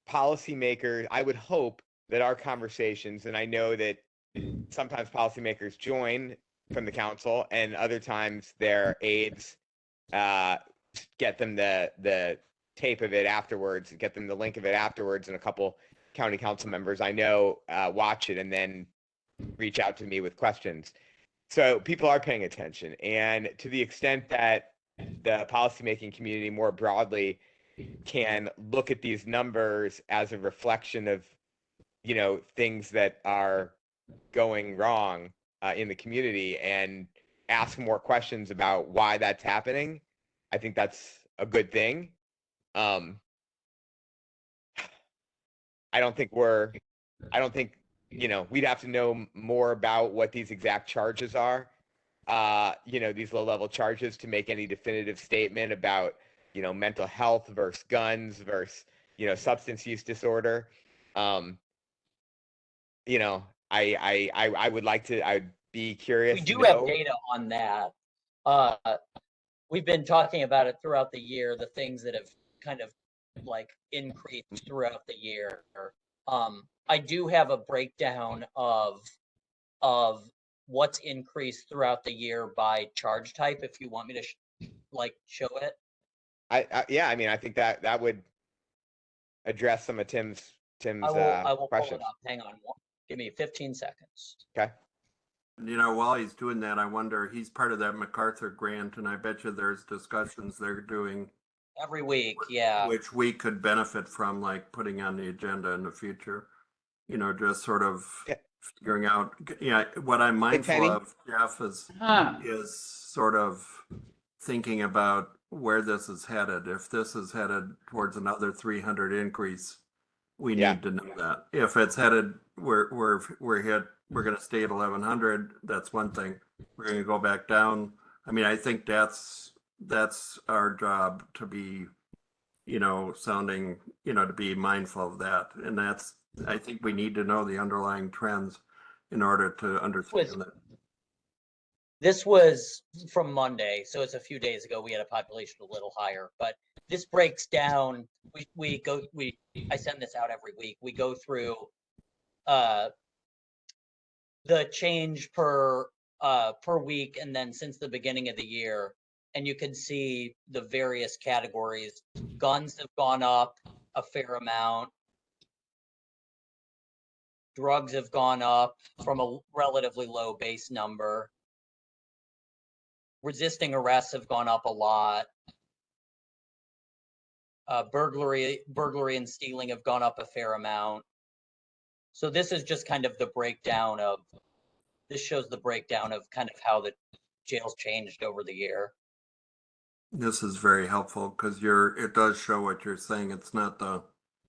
[SPEAKER 1] policymakers, I would hope that our conversations, and I know that sometimes policymakers join from the council and other times their aides get them the tape of it afterwards, get them the link of it afterwards, and a couple county council members I know watch it and then reach out to me with questions. So people are paying attention, and to the extent that the policymaking community more broadly can look at these numbers as a reflection of, things that are going wrong in the community and ask more questions about why that's happening, I think that's a good thing. I don't think we'd have to know more about what these exact charges are, these low-level charges, to make any definitive statement about, mental health versus guns versus, substance use disorder. I would like to, I'd be curious.
[SPEAKER 3] We do have data on that. We've been talking about it throughout the year, the things that have kind of like increased throughout the year. I do have a breakdown of what's increased throughout the year by charge type, if you want me to show it.
[SPEAKER 1] Yeah, I mean, I think that would address some of Tim's
[SPEAKER 3] I will pull
[SPEAKER 1] questions.
[SPEAKER 3] it up. Hang on, give me 15 seconds.
[SPEAKER 1] Okay.
[SPEAKER 5] While he's doing that, I wonder, he's part of that MacArthur grant, and I bet you there's discussions they're doing
[SPEAKER 3] every week, yeah,
[SPEAKER 5] which we could benefit from, like putting on the agenda in the future. Just sort of figuring out. Yeah, what I'm mindful of, Jeff, is sort of thinking about where this is headed. If this is headed towards another 300 increase, we need to know that. If it's headed, we're going to stay at 1,100. That's one thing. We're going to go back down. I mean, I think that's our job, to be sounding, to be mindful of that. And I think we need to know the underlying trends in order to understand that.
[SPEAKER 3] This was from Monday, so it's a few days ago. We had a population a little higher, but this breaks down. I send this out every week. We go through the change per week, and then since the beginning of the year, and you can see the various categories. Guns have gone up a fair amount. Drugs have gone up from a relatively low base number. Resisting arrests have gone up a lot. Burglary and stealing have gone up a fair amount. So this is just kind of the breakdown of, this shows the breakdown of kind of how the jails changed over the year.
[SPEAKER 5] This is very helpful because it does show what you're saying. It's not the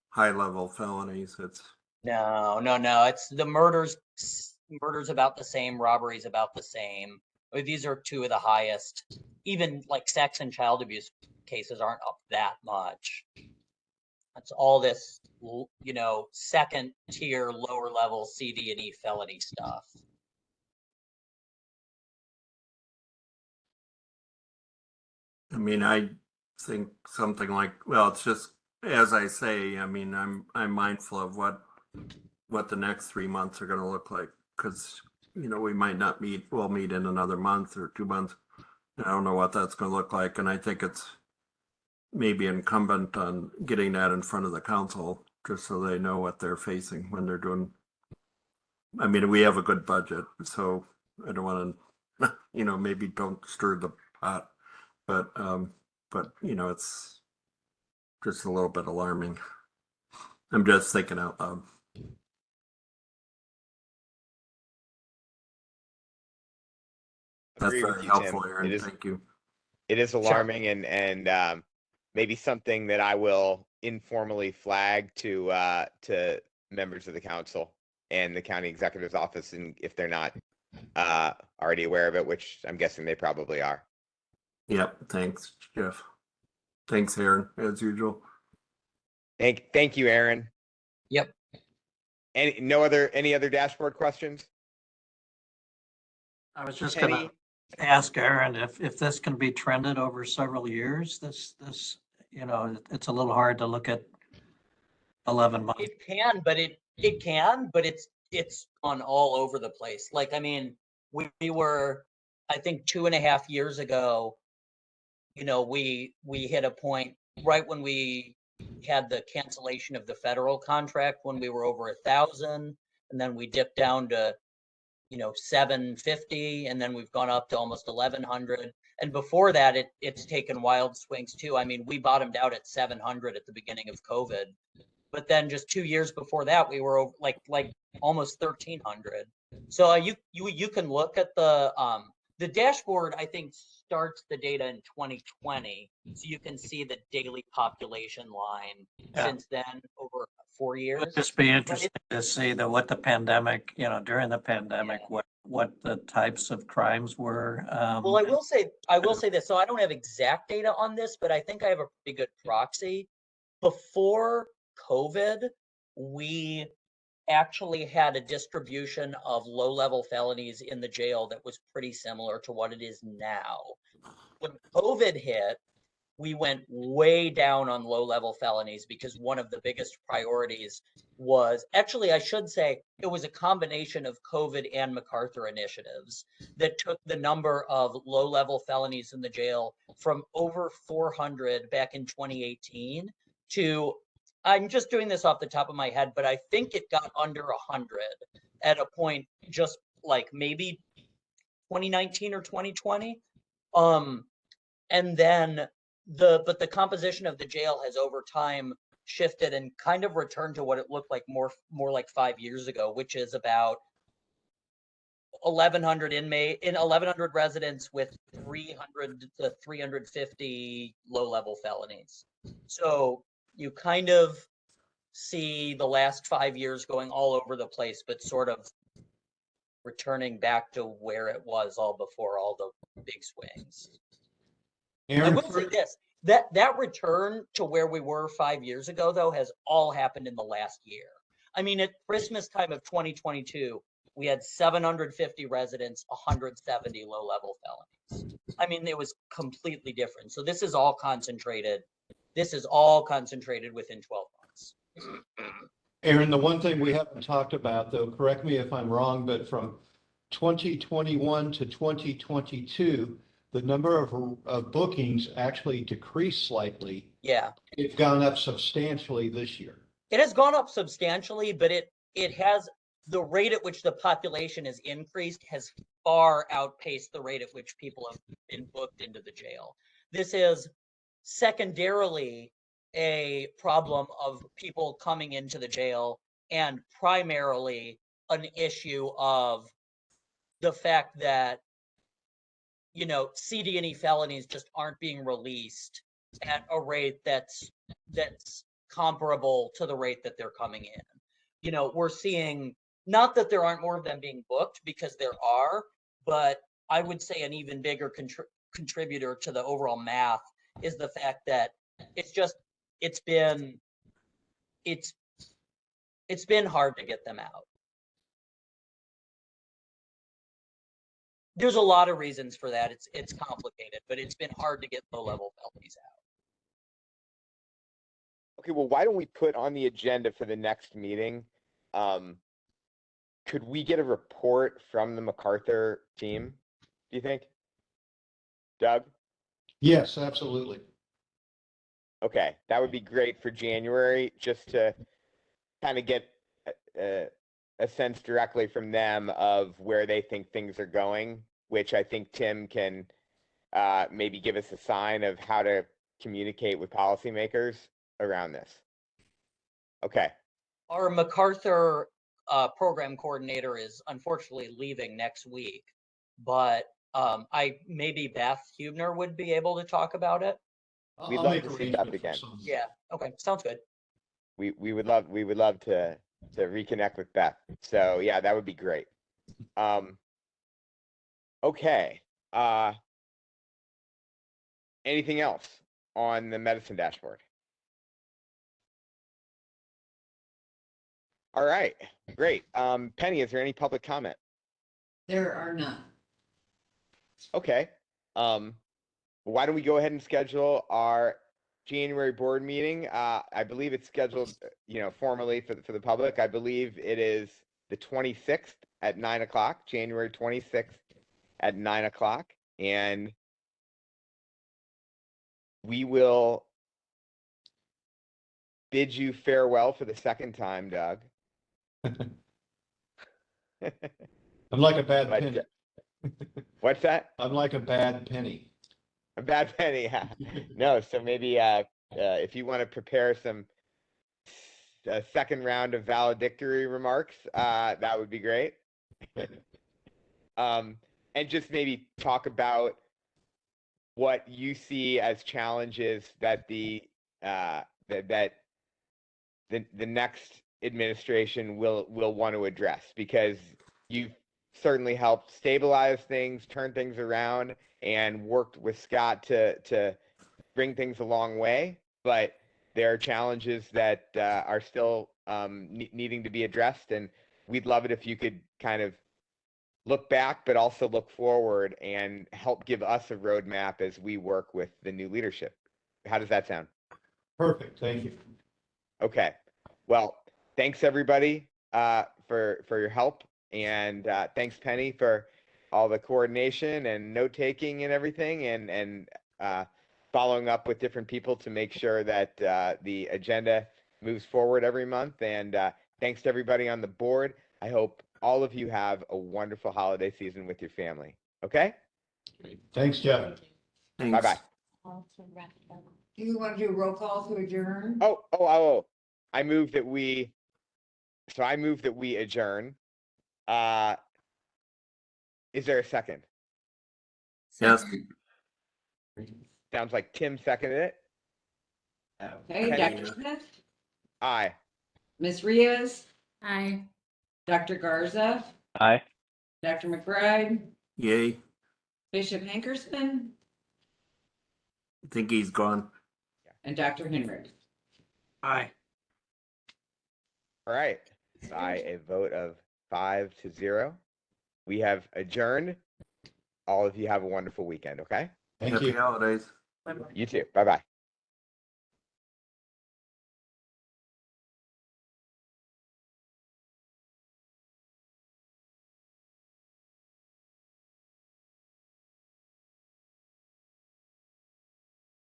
[SPEAKER 5] high level felonies. It's
[SPEAKER 3] No. It's the murders about the same, robberies about the same. These are two of the highest. Even like sex and child abuse cases aren't up that much. It's all this, second tier, lower level CD and E felony stuff.
[SPEAKER 5] I mean, I think something like, well, it's just, as I say, I mean, I'm mindful of what the next 3 months are going to look like, because, we might not meet, we'll meet in another month or 2 months. I don't know what that's going to look like. And I think it's maybe incumbent on getting that in front of the council, just so they know what they're facing when they're doing. I mean, we have a good budget, so I don't want to, maybe don't stir the pot. But it's just a little bit alarming. I'm just thinking out loud. That's
[SPEAKER 1] Agree with
[SPEAKER 5] very
[SPEAKER 1] you, Tim.
[SPEAKER 5] helpful, Aaron. Thank you.
[SPEAKER 1] It is alarming, and maybe something that I will informally flag to members of the council and the county executive's office, and if they're not already aware of it, which I'm guessing they probably are.
[SPEAKER 5] Yep. Thanks, Jeff. Thanks, Aaron, as usual.
[SPEAKER 1] Thank you, Aaron.
[SPEAKER 3] Yep.
[SPEAKER 1] Any other dashboard questions?
[SPEAKER 6] I was just
[SPEAKER 1] Penny?
[SPEAKER 6] gonna ask Aaron if this can be trended over several years. This, it's a little hard to look at 11 months.
[SPEAKER 3] It can, but it's on all over the place. Like, I mean, we were, I think 2.5 years ago, we hit a point right when we had the cancellation of the federal contract, when we were over 1,000, and then we dipped down to 750, and then we've gone up to almost 1,100. And before that, it's taken wild swings too. I mean, we bottomed out at 700 at the beginning of COVID, but then just 2 years before that, we were over, like almost 1,300. So you can look at the dashboard. I think starts the data in 2020, so you can see the daily population line since then over 4 years.
[SPEAKER 6] It'd just be interesting to see what the pandemic, during the pandemic, what the types of crimes were.
[SPEAKER 3] Well, I will say this. So I don't have exact data on this, but I think I have a pretty good proxy. Before COVID, we actually had a distribution of low-level felonies in the jail that was pretty similar to what it is now. When COVID hit, we went way down on low-level felonies because one of the biggest priorities was, actually, I should say, it was a combination of COVID and MacArthur initiatives that took the number of low-level felonies in the jail from over 400 back in 2018 to, I'm just doing this off the top of my head, but I think it got under 100 at a point just like maybe 2019 or 2020. And then the composition of the jail has over time shifted and kind of returned to what it looked like more like 5 years ago, which is about 1,100 residents with 300 to 350 low-level felonies. So you kind of see the last 5 years going all over the place, but sort of returning back to where it was all before all the big swings. I will say this, That return to where we were 5 years ago, though, has all happened in the last year. I mean, at Christmas time of 2022, we had 750 residents, 170 low-level felonies. I mean, it was completely different. So this is all concentrated. This is all concentrated within 12 months.
[SPEAKER 2] Aaron, the one thing we haven't talked about, though, correct me if I'm wrong, but from 2021 to 2022, the number of bookings actually decreased slightly.
[SPEAKER 3] Yeah.
[SPEAKER 2] It's gone up substantially this year.
[SPEAKER 3] It has gone up substantially, but it has, the rate at which the population has increased has far outpaced the rate at which people have been booked into the jail. This is secondarily a problem of people coming into the jail, and primarily an issue of the fact that, you know, CD&E felonies just aren't being released at a rate that's comparable to the rate that they're coming in. You know, we're seeing, not that there aren't more of them being booked, because there are, but I would say an even bigger contributor to the overall math is the fact that it's been hard to get them out. There's a lot of reasons for that. It's complicated, but it's been hard to get low-level felonies out.
[SPEAKER 1] Okay, well, why don't we put on the agenda for the next meeting? Could we get a report from the MacArthur team, do you think? Doug?
[SPEAKER 2] Yes, absolutely.
[SPEAKER 1] Okay, that would be great for January, just to kind of get a sense directly from them of where they think things are going, which I think Tim can maybe give us a sign of how to communicate with policymakers around this. Okay.
[SPEAKER 3] Our MacArthur program coordinator is unfortunately leaving next week, but maybe Beth Hubner would be able to talk about it.
[SPEAKER 1] We'd love to see Beth again.
[SPEAKER 3] Yeah. Okay. Sounds good.
[SPEAKER 1] We would love to reconnect with Beth. So yeah, that would be great. Okay. Anything else on the medicine dashboard? All right, great. Penny, is there any public comment?
[SPEAKER 4] There are none.
[SPEAKER 1] Okay. Why don't we go ahead and schedule our January board meeting? I believe it's scheduled, formally for the public. I believe it is the 26th at 9 o'clock, January 26th at 9 o'clock. And we will bid you farewell for the second time, Doug.
[SPEAKER 2] I'm like a bad penny.
[SPEAKER 1] What's that?
[SPEAKER 2] I'm like a bad penny.
[SPEAKER 1] A bad penny, yeah. No, so maybe if you want to prepare some second round of valedictory remarks, that would be great. And just maybe talk about what you see as challenges that the next administration will want to address, because you've certainly helped stabilize things, turn things around, and worked with Scott to bring things a long way. But there are challenges that are still needing to be addressed, and we'd love it if you could kind of look back, but also look forward and help give us a roadmap as we work with the new leadership. How does that sound?
[SPEAKER 2] Perfect. Thank you.
[SPEAKER 1] Okay. Well, thanks everybody for your help, and thanks Penny for all the coordination and note taking and everything, and following up with different people to make sure that the agenda moves forward every month. And thanks to everybody on the board. I hope all of you have a wonderful holiday season with your family. Okay?
[SPEAKER 2] Thanks, Jeff.
[SPEAKER 5] Thanks.
[SPEAKER 1] Bye-bye.
[SPEAKER 4] Do you want to do a roll call to adjourn?
[SPEAKER 1] Oh. I move that we adjourn. Is there a second?
[SPEAKER 5] Yes.
[SPEAKER 1] Sounds like Tim seconded it.
[SPEAKER 4] Okay,
[SPEAKER 1] Penny?
[SPEAKER 4] Dr. Smith,
[SPEAKER 1] Aye.
[SPEAKER 4] Ms. Rios,
[SPEAKER 7] Aye.
[SPEAKER 4] Dr. Garza,
[SPEAKER 8] Aye.
[SPEAKER 4] Dr. McBride,
[SPEAKER 5] Yay.
[SPEAKER 4] Bishop Hankerson,
[SPEAKER 5] I think he's gone.
[SPEAKER 20] and Dr. Henrik.
[SPEAKER 5] Aye.
[SPEAKER 1] All right. By a vote of 5-0, we have adjourned. All of you have a wonderful weekend, okay?
[SPEAKER 2] Thank
[SPEAKER 5] Happy
[SPEAKER 2] you.
[SPEAKER 5] holidays.
[SPEAKER 1] You too. Bye-bye.